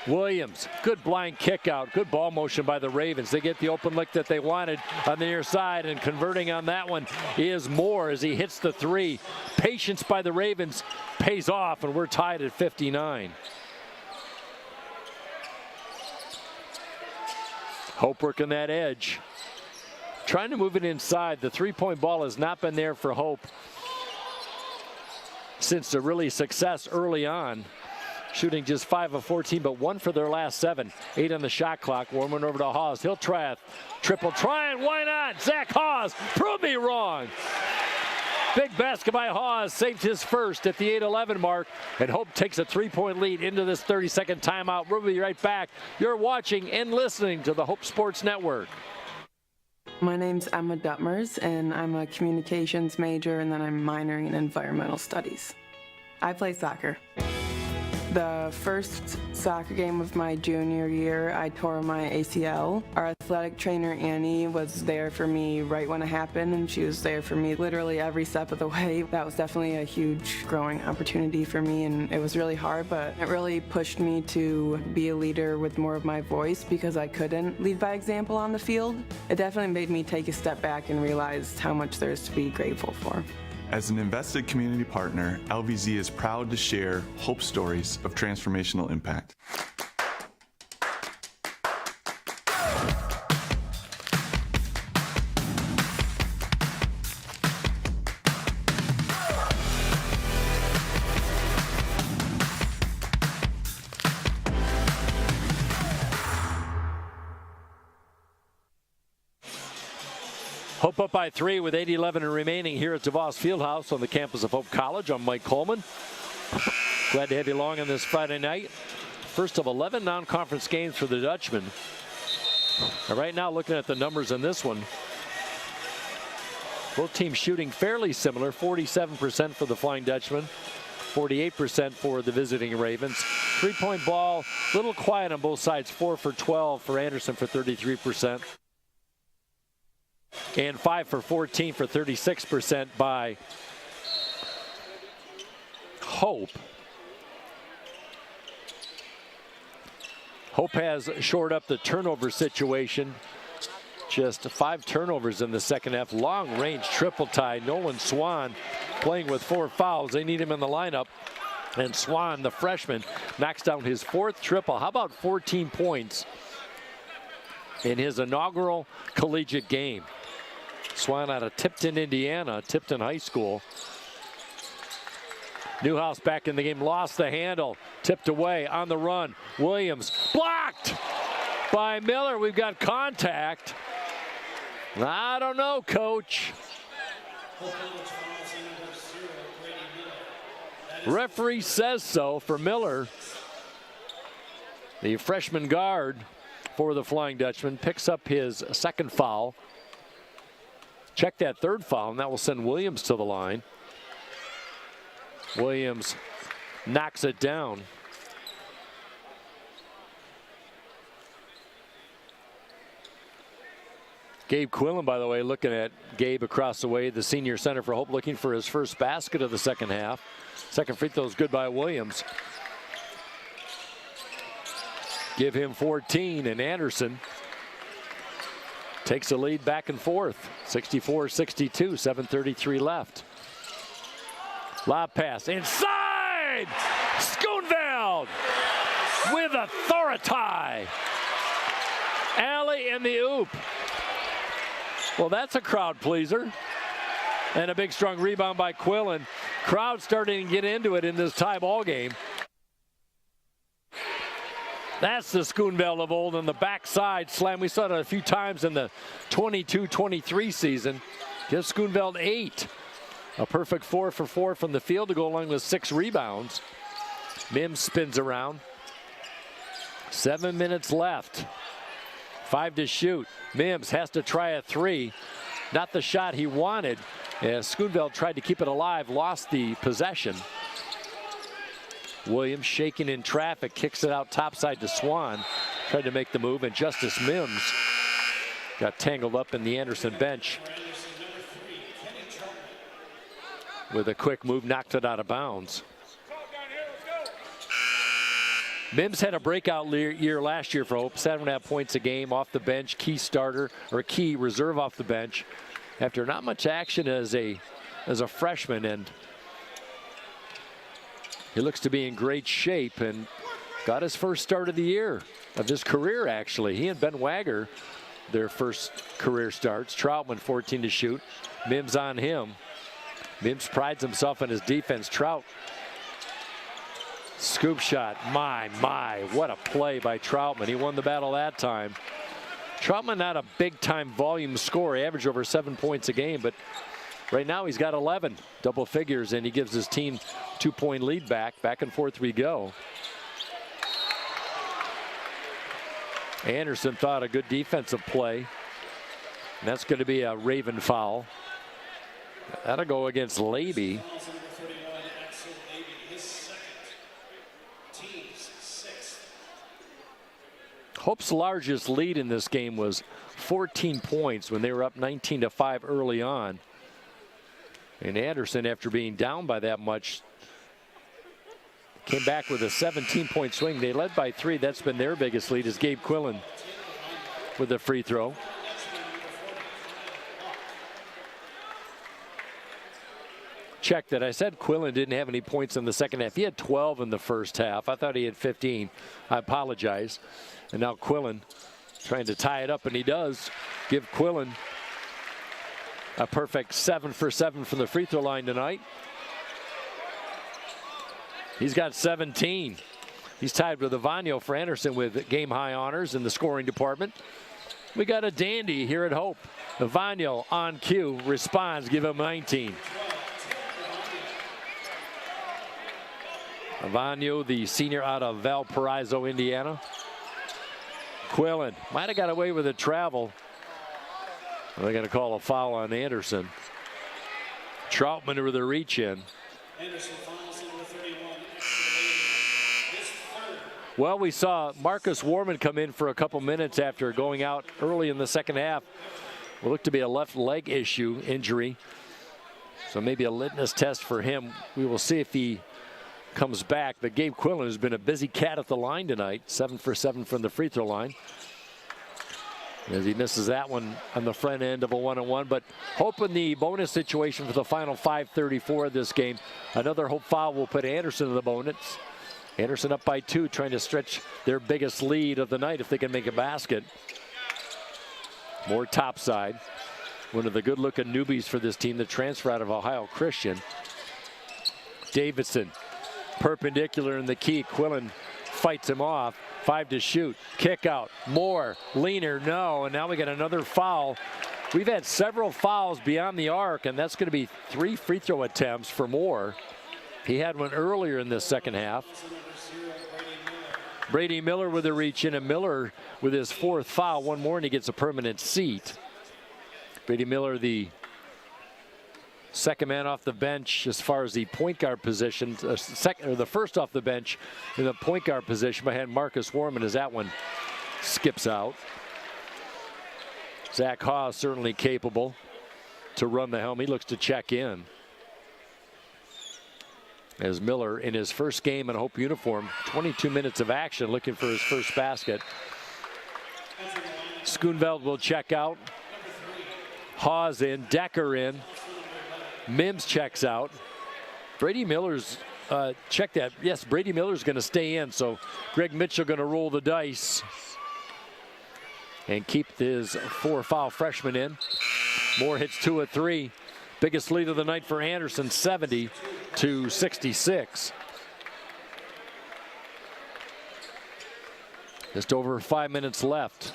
Williams, good blind kick out. Good ball motion by the Ravens. They get the open look that they wanted on the near side, and converting on that one is Moore as he hits the 3. Patience by the Ravens pays off, and we're tied at 59. Hope working that edge. Trying to move it inside. The 3-point ball has not been there for Hope since the really success early on. Shooting just 5 of 14, but 1 for their last 7. 8 on the shot clock. Warman over to Hawes. He'll try a triple try, and why not? Zach Hawes, prove me wrong. Big basket by Hawes, saved his first at the 8-11 mark, and Hope takes a 3-point lead into this 30-second timeout. We'll be right back. You're watching and listening to the Hope Sports Network. My name's Emma Duttmers, and I'm a communications major, and then I'm minoring in environmental studies. I play soccer. The first soccer game of my junior year, I tore my ACL. Our athletic trainer, Annie, was there for me right when it happened, and she was there for me literally every step of the way. That was definitely a huge growing opportunity for me, and it was really hard, but it really pushed me to be a leader with more of my voice because I couldn't lead by example on the field. It definitely made me take a step back and realize how much there's to be grateful for. As an invested community partner, LVZ is proud to share Hope stories of transformational impact. Hope up by 3 with 8:11 remaining here at DeVos Fieldhouse on the campus of Hope College. I'm Mike Coleman. Glad to have you along on this Friday night. First of 11 non-conference games for the Dutchmen. And right now, looking at the numbers in this one, both teams shooting fairly similar. 47% for the Flying Dutchmen, 48% for the visiting Ravens. 3-point ball, a little quiet on both sides. 4 for 12 for Anderson for 33%. And 5 for 14 for 36% by Hope. Hope has shored up the turnover situation. Just 5 turnovers in the second half. Long range triple tie. Nolan Swan playing with 4 fouls. They need him in the lineup. And Swan, the freshman, knocks down his 4th triple. How about 14 points in his inaugural collegiate game? Swan out of Tipton, Indiana, Tipton High School. Newhouse back in the game, lost the handle, tipped away on the run. Williams blocked by Miller. We've got contact. I don't know, coach. Referee says so for Miller. The freshman guard for the Flying Dutchman picks up his second foul. Check that third foul, and that will send Williams to the line. Williams knocks it down. Gabe Quillen, by the way, looking at Gabe across the way, the senior center for Hope, looking for his first basket of the second half. Second free throw is good by Williams. Give him 14, and Anderson takes the lead back and forth. 64-62, 7:33 left. Lob pass inside. Schoonveld with authority. Alley in the oop. Well, that's a crowd pleaser. And a big strong rebound by Quillen. Crowd starting to get into it in this tie ball game. That's the Schoonveld of old on the backside slam. We saw it a few times in the 22-23 season. Gives Schoonveld 8. A perfect 4 for 4 from the field to go along with 6 rebounds. Mims spins around. 7 minutes left. 5 to shoot. Mims has to try a 3. Not the shot he wanted. As Schoonveld tried to keep it alive, lost the possession. Williams shaking in traffic, kicks it out topside to Swan. Tried to make the move, and Justice Mims got tangled up in the Anderson bench. With a quick move, knocked it out of bounds. Mims had a breakout year last year for Hope. 7.5 points a game off the bench, key starter or key reserve off the bench after not much action as a freshman, and he looks to be in great shape and got his first start of the year, of his career actually. He and Ben Wagger, their first career starts. Troutman 14 to shoot. Mims on him. Mims prides himself on his defense. Trout. Scoop shot. My, what a play by Troutman. He won the battle that time. Troutman not a big-time volume scorer. He averaged over 7 points a game, but right now he's got 11 double figures, and he gives his team 2-point lead back. Back and forth we go. Anderson thought a good defensive play. And that's going to be a Raven foul. That'll go against Leiby. Hope's largest lead in this game was 14 points when they were up 19-5 early on. And Anderson, after being down by that much, came back with a 17-point swing. They led by 3. That's been their biggest lead, is Gabe Quillen with a free throw. Check that. I said Quillen didn't have any points in the second half. He had 12 in the first half. I thought he had 15. I apologize. And now Quillen trying to tie it up, and he does. Give Quillen a perfect 7 for 7 from the free throw line tonight. He's got 17. He's tied with Avagno for Anderson with game high honors in the scoring department. We got a dandy here at Hope. Avagno on cue, responds, give him 19. Avagno, the senior out of Valparaiso, Indiana. Quillen might have got away with a travel. They're going to call a foul on Anderson. Troutman with a reach in. Well, we saw Marcus Warman come in for a couple minutes after going out early in the second half. Will look to be a left leg issue injury. So maybe a litmus test for him. We will see if he comes back. But Gabe Quillen has been a busy cat at the line tonight. 7 for 7 from the free throw line. As he misses that one on the front end of a 1-on-1. But Hope in the bonus situation for the final 5:34 of this game. Another Hope foul will put Anderson in the bonus. Anderson up by 2, trying to stretch their biggest lead of the night if they can make a basket. More topside. One of the good-looking newbies for this team, the transfer out of Ohio Christian. Davidson, perpendicular in the key. Quillen fights him off. 5 to shoot. Kick out. More. Leaner. No. And now we got another foul We've had several fouls beyond the arc, and that's going to be 3 free throw attempts for Moore. He had one earlier in the second half. Brady Miller with a reach in, and Miller with his 4th foul. One more and he gets a permanent seat. Brady Miller, the second man off the bench as far as the point guard position, the first off the bench in the point guard position behind Marcus Warman as that one skips out. Zach Haas certainly capable to run the helm. He looks to check in. As Miller in his first game in a Hope uniform, 22 minutes of action looking for his first basket. Schoonveld will check out. Haas in, Decker in. Mims checks out. Brady Miller's, check that. Yes, Brady Miller's going to stay in, so Greg Mitchell going to roll the dice and keep his 4-foul freshman in. Moore hits 2 of 3. Biggest lead of the night for Anderson, 70-66. Just over 5 minutes left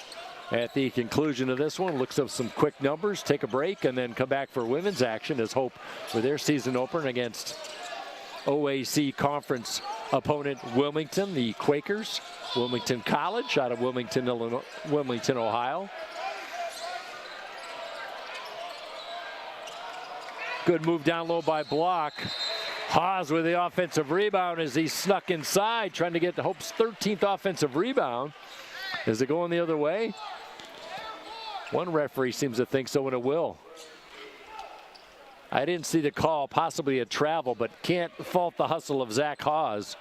at the conclusion of this one. Looks up some quick numbers, take a break, and then come back for women's action as Hope with their season opener against OAC conference opponent Wilmington, the Quakers. Wilmington College out of Wilmington, Illinois, Wilmington, Ohio. Good move down low by Block. Haas with the offensive rebound as he snuck inside, trying to get the Hope's 13th offensive rebound. Is it going the other way? One referee seems to think so, and it will. I didn't see the call, possibly a travel, but can't fault the hustle of Zach Haas.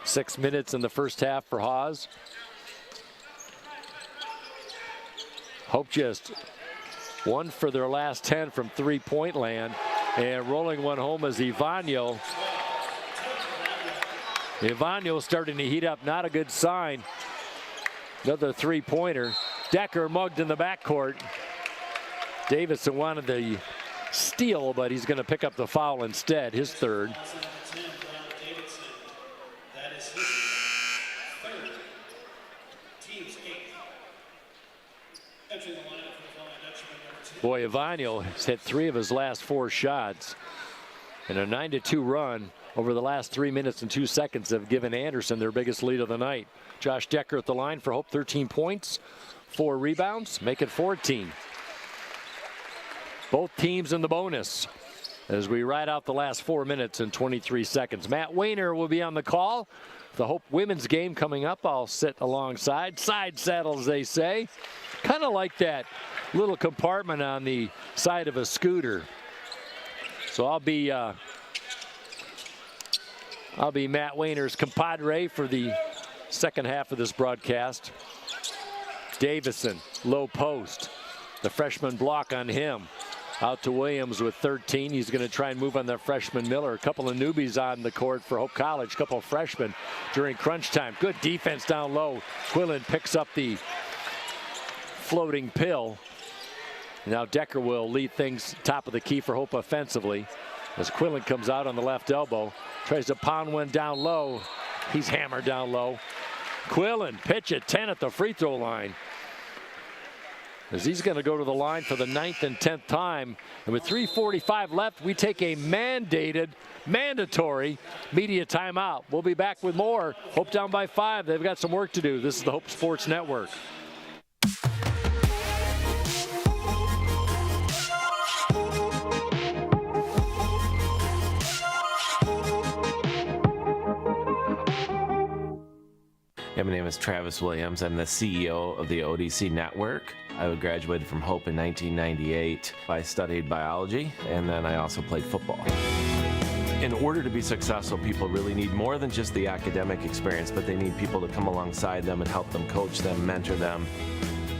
6 minutes in the first half for Haas. Hope just 1 for their last 10 from 3-point land, and rolling one home is Ivanyo. Ivanyo starting to heat up, not a good sign. Another 3-pointer. Decker mugged in the backcourt. Davison wanted the steal, but he's going to pick up the foul instead, his 3rd. Boy, Ivanyo has hit 3 of his last 4 shots. And a 9-2 run over the last 3 minutes and 2 seconds have given Anderson their biggest lead of the night. Josh Decker at the line for Hope, 13 points, 4 rebounds, make it 14. Both teams in the bonus as we ride out the last 4 minutes and 23 seconds. Matt Wayner will be on the call. The Hope women's game coming up. I'll sit alongside. Side saddles, they say. Kind of like that little compartment on the side of a scooter. So I'll be Matt Wayner's compadre for the second half of this broadcast. Davison, low post. The freshman block on him. Out to Williams with 13. He's going to try and move on that freshman Miller. A couple of newbies on the court for Hope College. A couple of freshmen during crunch time. Good defense down low. Quillen picks up the floating pill. Now Decker will lead things top of the key for Hope offensively as Quillen comes out on the left elbow. Tries to pound one down low. He's hammered down low. Quillen pitch at 10 at the free throw line, as he's going to go to the line for the 9th and 10th time. And with 3:45 left, we take a mandatory media timeout. We'll be back with more. Hope down by 5. They've got some work to do. This is the Hope Sports Network. My name is Travis Williams. I'm the CEO of the ODC Network. I graduated from Hope in 1998. I studied biology, and then I also played football. In order to be successful, people really need more than just the academic experience, but they need people to come alongside them and help them, coach them, mentor them.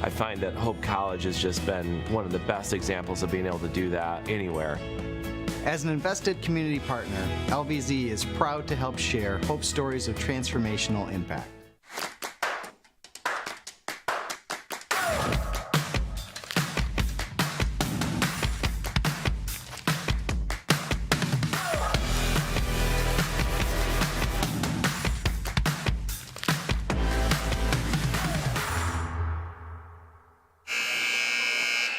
I find that Hope College has just been one of the best examples of being able to do that anywhere. As an invested community partner, LVZ is proud to help share Hope stories of transformational impact.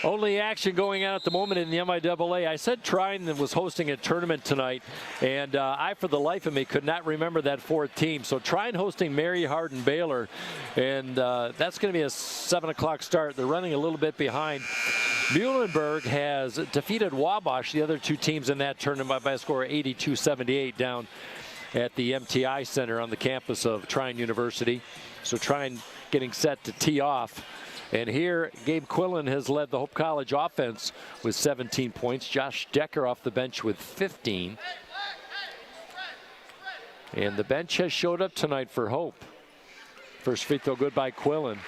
Only action going on at the moment in the MIAA. I said Trine was hosting a tournament tonight, and I, for the life of me, could not remember that fourth team. So Trine hosting Mary Hardin Baylor, and that's going to be a 7 o'clock start. They're running a little bit behind. Muhlenberg has defeated Wabash, the other two teams in that tournament, by a score of 82-78 down at the MTI Center on the campus of Trine University. So Trine getting set to tee off. And here, Gabe Quillen has led the Hope College offense with 17 points. Josh Decker off the bench with 15. And the bench has showed up tonight for Hope. First free throw good by Quillen.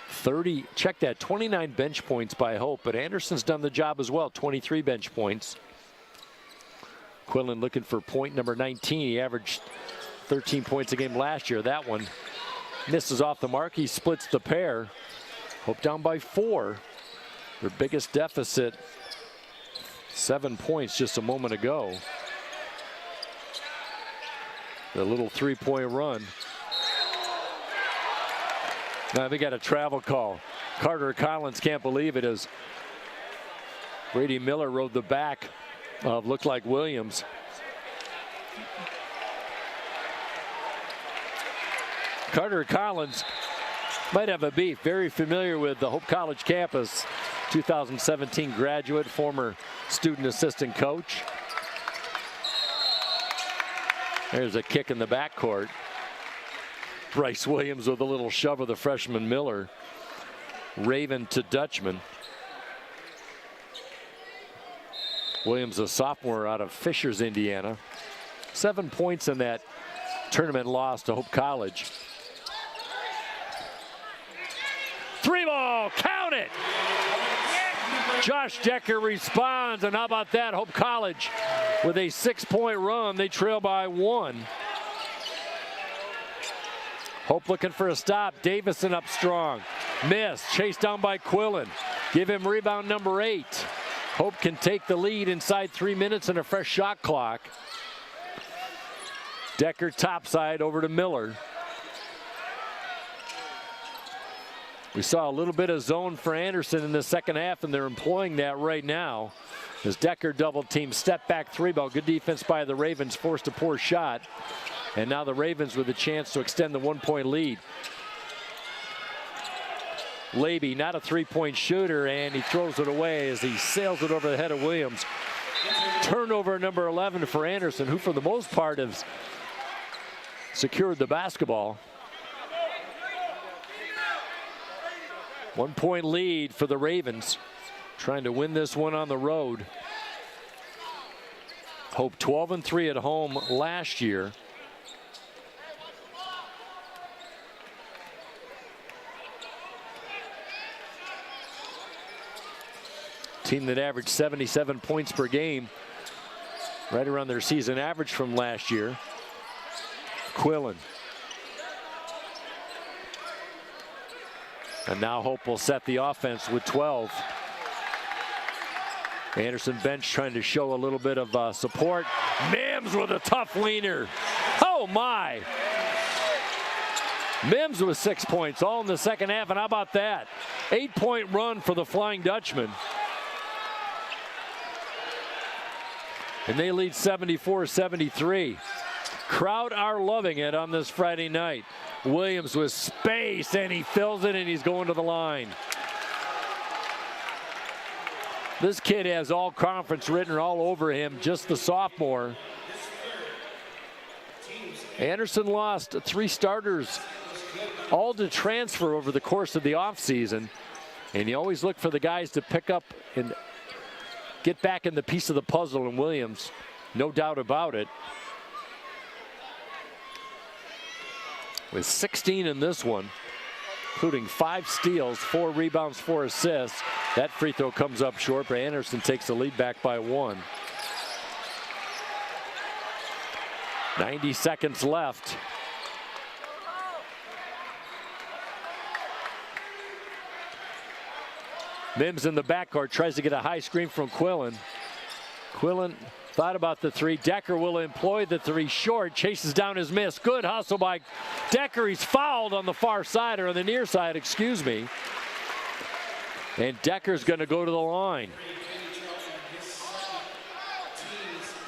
30, check that, 29 bench points by Hope, but Anderson's done the job as well, 23 bench points. Quillen looking for point number 19. He averaged 13 points a game last year. That one misses off the mark. He splits the pair. Hope down by 4. Their biggest deficit, 7 points just a moment ago. The little three-point run. Now they got a travel call. Carter Collins can't believe it as Brady Miller rode the back of looked like Williams. Carter Collins might have a beef. Very familiar with the Hope College campus. 2017 graduate, former student assistant coach. There's a kick in the backcourt. Bryce Williams with a little shove of the freshman Miller. Raven to Dutchman. Williams, a sophomore out of Fishers, Indiana. 7 points in that tournament loss to Hope College. 3 ball, count it! Josh Decker responds, and how about that? Hope College with a 6-point run. They trail by 1. Hope looking for a stop. Davison up strong. Miss. Chased down by Quillen. Give him rebound number 8. Hope can take the lead inside 3 minutes and a fresh shot clock. Decker topside over to Miller. We saw a little bit of zone for Anderson in the second half, and they're employing that right now. As Decker double team, step back 3 ball. Good defense by the Ravens, forced a poor shot. And now the Ravens with a chance to extend the 1-point lead. Laby, not a 3-point shooter, and he throws it away as he sails it over the head of Williams. Turnover number 11 for Anderson, who for the most part has secured the basketball. 1-point lead for the Ravens, trying to win this one on the road. Hope 12-3 at home last year. Team that averaged 77 points per game, right around their season average from last year. Quillen. And now Hope will set the offense with 12. Anderson bench trying to show a little bit of support. Mims with a tough leaner. Oh my! Mims with 6 points, all in the second half, and how about that? 8-point run for the Flying Dutchman. And they lead 74-73. Crowd are loving it on this Friday night. Williams with space, and he fills it, and he's going to the line. This kid has all conference written all over him, just the sophomore. Anderson lost 3 starters, all to transfer over the course of the offseason. And you always look for the guys to pick up and get back in the piece of the puzzle in Williams. No doubt about it. With 16 in this one, including 5 steals, 4 rebounds, 4 assists. That free throw comes up short, but Anderson takes the lead back by 1. 90 seconds left. Mims in the backcourt tries to get a high screen from Quillen. Quillen thought about the 3. Decker will employ the 3 short, chases down his miss. Good hustle by Decker. He's fouled on the far side, or on the near side, excuse me. And Decker's going to go to the line.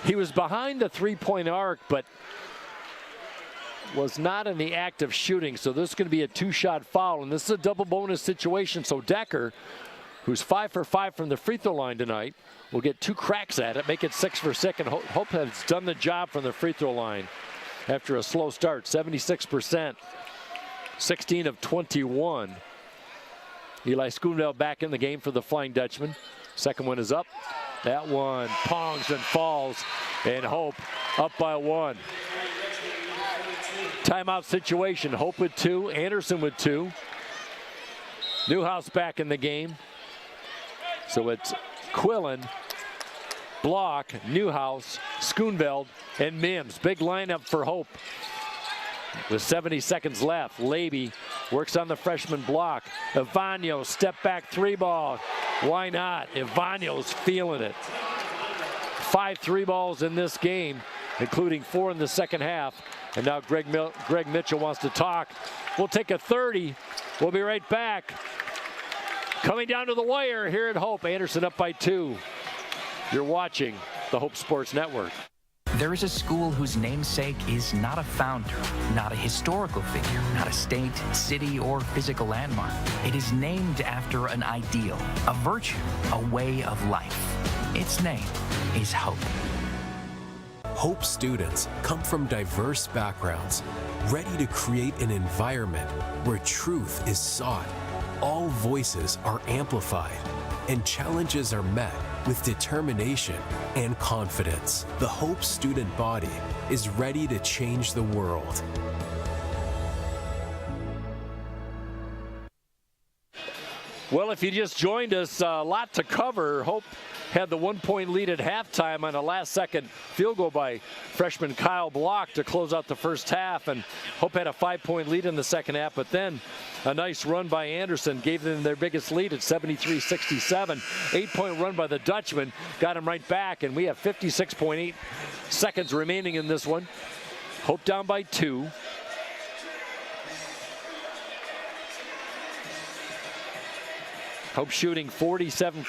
He was behind the three-point arc, but was not in the act of shooting. So this is going to be a two-shot foul, and this is a double bonus situation. So Decker, who's 5 for 5 from the free throw line tonight, will get 2 cracks at it, make it 6 for 6, and Hope has done the job from the free throw line after a slow start. 76%, 16 of 21. Eli Schoonveld back in the game for the Flying Dutchman. Second one is up. That one pongs and falls, and Hope up by 1. Timeout situation. Hope with 2, Anderson with 2. Newhouse back in the game. So it's Quillen, Block, Newhouse, Schoonveld, and Mims. Big lineup for Hope. With 70 seconds left, Leiby works on the freshman block. Ivanyo, step back 3 ball. Why not? Ivanyo's feeling it. 5 3 balls in this game, including 4 in the second half. And now Greg Mitchell wants to talk. We'll take a 30. We'll be right back. Coming down to the wire here at Hope. Anderson up by 2. You're watching the Hope Sports Network. There is a school whose namesake is not a founder, not a historical figure, not a state, city, or physical landmark. It is named after an ideal, a virtue, a way of life. Its name is Hope. Hope students come from diverse backgrounds, ready to create an environment where truth is sought, all voices are amplified, and challenges are met with determination and confidence. The Hope student body is ready to change the world. Well, if you just joined us, a lot to cover. Hope had the 1-point lead at halftime on a last-second field goal by freshman Kyle Block to close out the first half, and Hope had a 5-point lead in the second half, but then a nice run by Anderson gave them their biggest lead at 73-67. 8-point run by the Dutchman got him right back, and we have 56.8 seconds remaining in this one. Hope down by 2. Hope shooting 47%,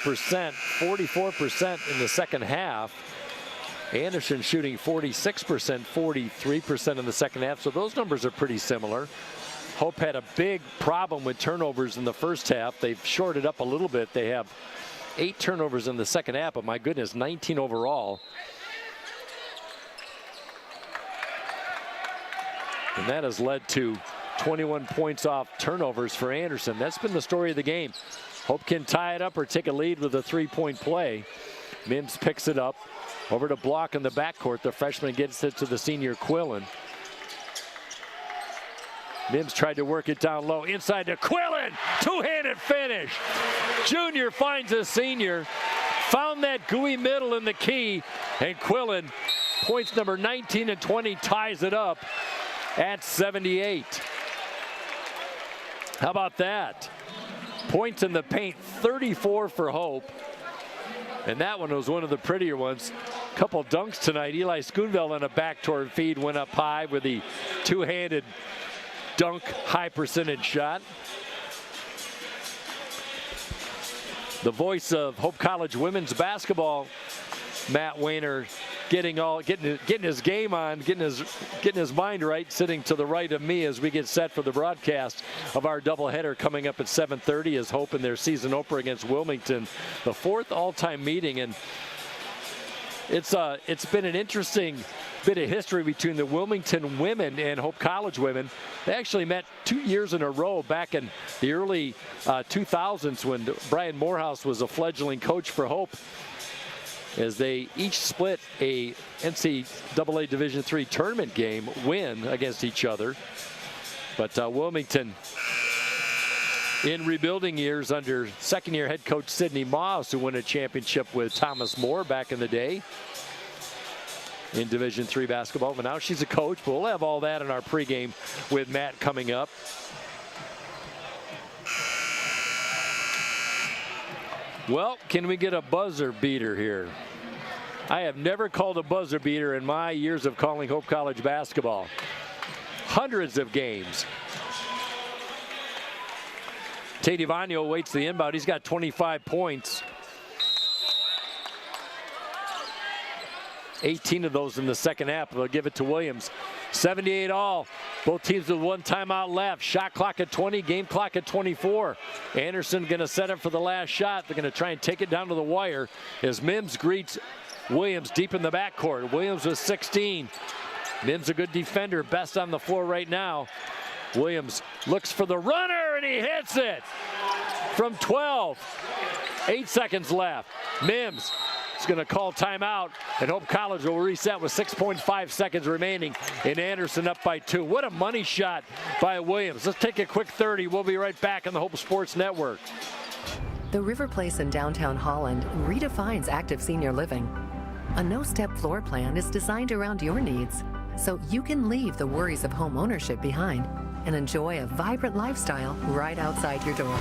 44% in the second half. Anderson shooting 46%, 43% in the second half. So those numbers are pretty similar. Hope had a big problem with turnovers in the first half. They've shorted up a little bit. They have 8 turnovers in the second half, but my goodness, 19 overall. And that has led to 21 points off turnovers for Anderson. That's been the story of the game. Hope can tie it up or take a lead with a 3-point play. Mims picks it up. Over to Block in the backcourt. The freshman gets it to the senior Quillen. Mims tried to work it down low. Inside to Quillen. Two-handed finish. Junior finds a senior. Found that gooey middle in the key. And Quillen, points number 19 and 20, ties it up at 78. How about that? Points in the paint, 34 for Hope. And that one was one of the prettier ones. Couple dunks tonight. Eli Schoonveld on a backdoor feed went up high with the two-handed dunk, high percentage shot. The voice of Hope College women's basketball, Matt Wayner, getting his game on, getting his mind right, sitting to the right of me as we get set for the broadcast of our doubleheader coming up at 7:30 as Hope in their season opener against Wilmington, the 4th all-time meeting. And it's been an interesting bit of history between the Wilmington women and Hope College women. They actually met 2 years in a row back in the early 2000s when Brian Morehouse was a fledgling coach for Hope, as they each split a NCAA Division III tournament game win against each other. But Wilmington in rebuilding years under second-year head coach Sidney Moss, who won a championship with Thomas Moore back in the day in Division III basketball. But now she's a coach, but we'll have all that in our pregame with Matt coming up. Well, can we get a buzzer beater here? I have never called a buzzer beater in my years of calling Hope College basketball. Hundreds of games. Tate Ivano waits the inbound. He's got 25 points. 18 of those in the second half. They'll give it to Williams. 78 all. Both teams with one timeout left. Shot clock at 20, game clock at 24. Anderson going to set up for the last shot. They're going to try and take it down to the wire as Mims greets Williams deep in the backcourt. Williams with 16. Mims a good defender, best on the floor right now. Williams looks for the runner and he hits it from 12. 8 seconds left. Mims is going to call timeout, and Hope College will reset with 6.5 seconds remaining, and Anderson up by 2. What a money shot by Williams. Let's take a quick 30. We'll be right back on the Hope Sports Network. The River Place in downtown Holland redefines active senior living. A no-step floor plan is designed around your needs, so you can leave the worries of home ownership behind and enjoy a vibrant lifestyle right outside your door.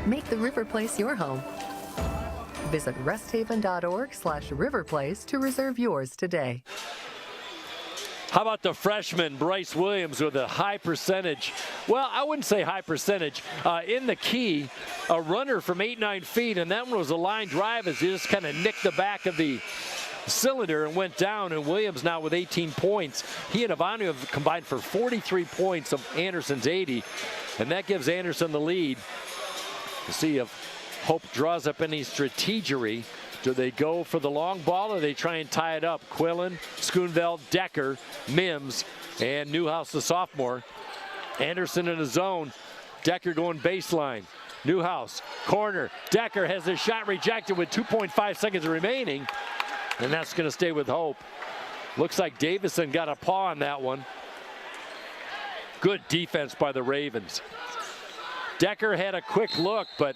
Make the River Place your home. Visit resthaven.org/riverplace to reserve yours today. How about the freshman, Bryce Williams, with a high percentage? Well, I wouldn't say high percentage. In the key, a runner from 8-9 feet, and that one was a line drive as he just kind of nicked the back of the cylinder and went down, and Williams now with 18 points. He and Ivano have combined for 43 points of Anderson's 80, and that gives Anderson the lead. We'll see if Hope draws up any strategery. Do they go for the long ball or they try and tie it up? Quillen, Schoonveld, Decker, Mims, and Newhouse, the sophomore. Anderson in the zone. Decker going baseline. Newhouse, corner. Decker has his shot rejected with 2.5 seconds remaining, and that's going to stay with Hope. Looks like Davison got a paw on that one. Good defense by the Ravens. Decker had a quick look, but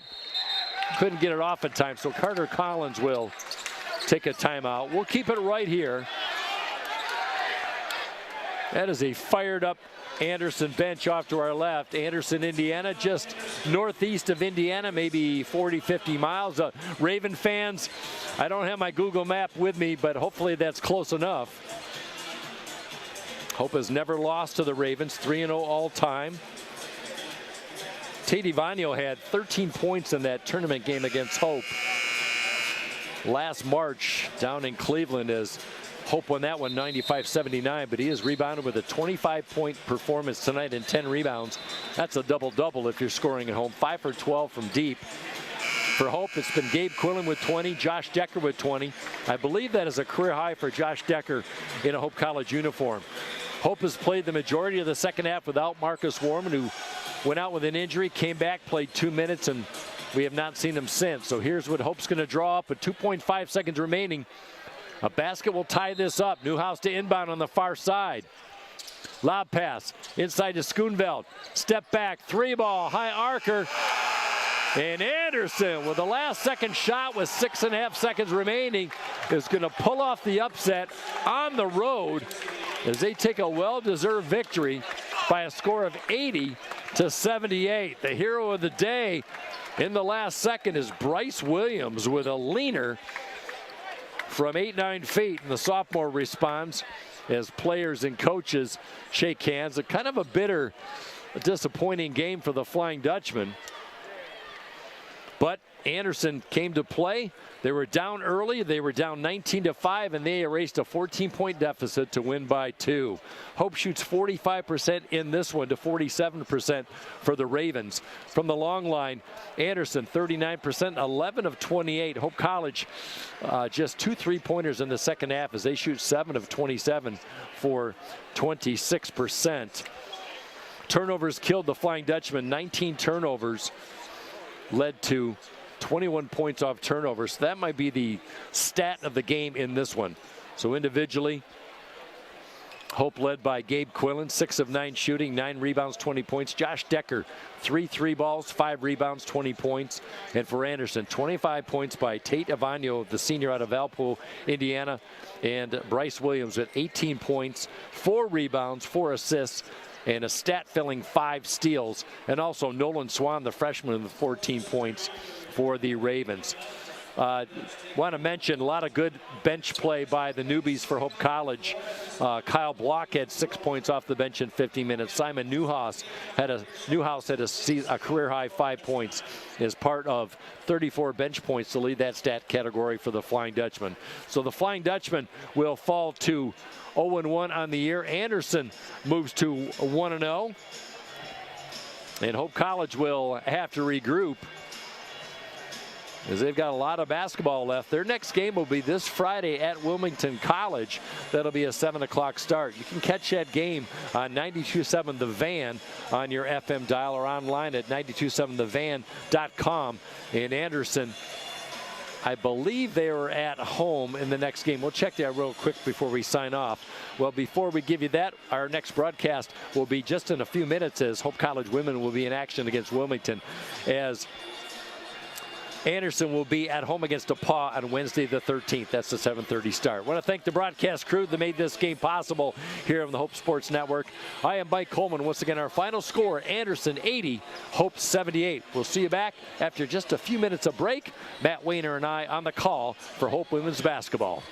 couldn't get it off in time, so Carter Collins will take a timeout. We'll keep it right here. That is a fired up Anderson bench off to our left. Anderson, Indiana, just northeast of Indiana, maybe 40, 50 miles. Raven fans, I don't have my Google map with me, but hopefully that's close enough. Hope has never lost to the Ravens, 3-0 all time. Tate Ivano had 13 points in that tournament game against Hope last March down in Cleveland as Hope won that one 95-79, but he has rebounded with a 25-point performance tonight and 10 rebounds. That's a double-double if you're scoring at home. 5 for 12 from deep. For Hope, it's been Gabe Quillen with 20, Josh Decker with 20. I believe that is a career high for Josh Decker in a Hope College uniform. Hope has played the majority of the second half without Marcus Warman, who went out with an injury, came back, played 2 minutes, and we have not seen him since. So here's what Hope's going to draw up with 2.5 seconds remaining. A basket will tie this up. Newhouse to inbound on the far side. Lob pass inside to Schoonveld. Step back, 3-ball, high arcer. And Anderson with the last second shot with 6.5 seconds remaining is going to pull off the upset on the road as they take a well-deserved victory by a score of 80-78. The hero of the day in the last second is Bryce Williams with a leaner from 8-9 feet, and the sophomore responds as players and coaches shake hands. A kind of a bitter, disappointing game for the Flying Dutchman. But Anderson came to play. They were down early. They were down 19-5, and they erased a 14-point deficit to win by 2. Hope shoots 45% in this one to 47% for the Ravens. From the long line, Anderson 39%, 11 of 28. Hope College just 2 3-pointers in the second half as they shoot 7 of 27 for 26%. Turnovers killed the Flying Dutchman. 19 turnovers led to 21 points off turnovers. So that might be the stat of the game in this one. So individually, Hope led by Gabe Quillen, 6 of 9 shooting, 9 rebounds, 20 points. Josh Decker, 3 3-balls, 5 rebounds, 20 points. And for Anderson, 25 points by Tate Ivano, the senior out of Valpo, Indiana. And Bryce Williams with 18 points, 4 rebounds, 4 assists, and a stat-filling 5 steals. And also Nolan Swan, the freshman, with 14 points for the Ravens. Want to mention a lot of good bench play by the newbies for Hope College. Kyle Block had 6 points off the bench in 50 minutes. Simon Newhouse had a career-high 5 points as part of 34 bench points to lead that stat category for the Flying Dutchman. So the Flying Dutchman will fall to 0-1 on the year. Anderson moves to 1-0. And Hope College will have to regroup as they've got a lot of basketball left. Their next game will be this Friday at Wilmington College. That'll be a 7 o'clock start. You can catch that game on 92.7 The Van on your FM dial or online at 927thevan.com. And Anderson, I believe they were at home in the next game. We'll check that real quick before we sign off. Well, before we give you that, our next broadcast will be just in a few minutes as Hope College women will be in action against Wilmington, as Anderson will be at home against DePauw on Wednesday the 13th. That's the 7:30 start. I want to thank the broadcast crew that made this game possible here on the Hope Sports Network. I am Mike Coleman. Once again, our final score, Anderson 80, Hope 78. We'll see you back after just a few minutes of break. Matt Weiner and I on the call for Hope Women's Basketball.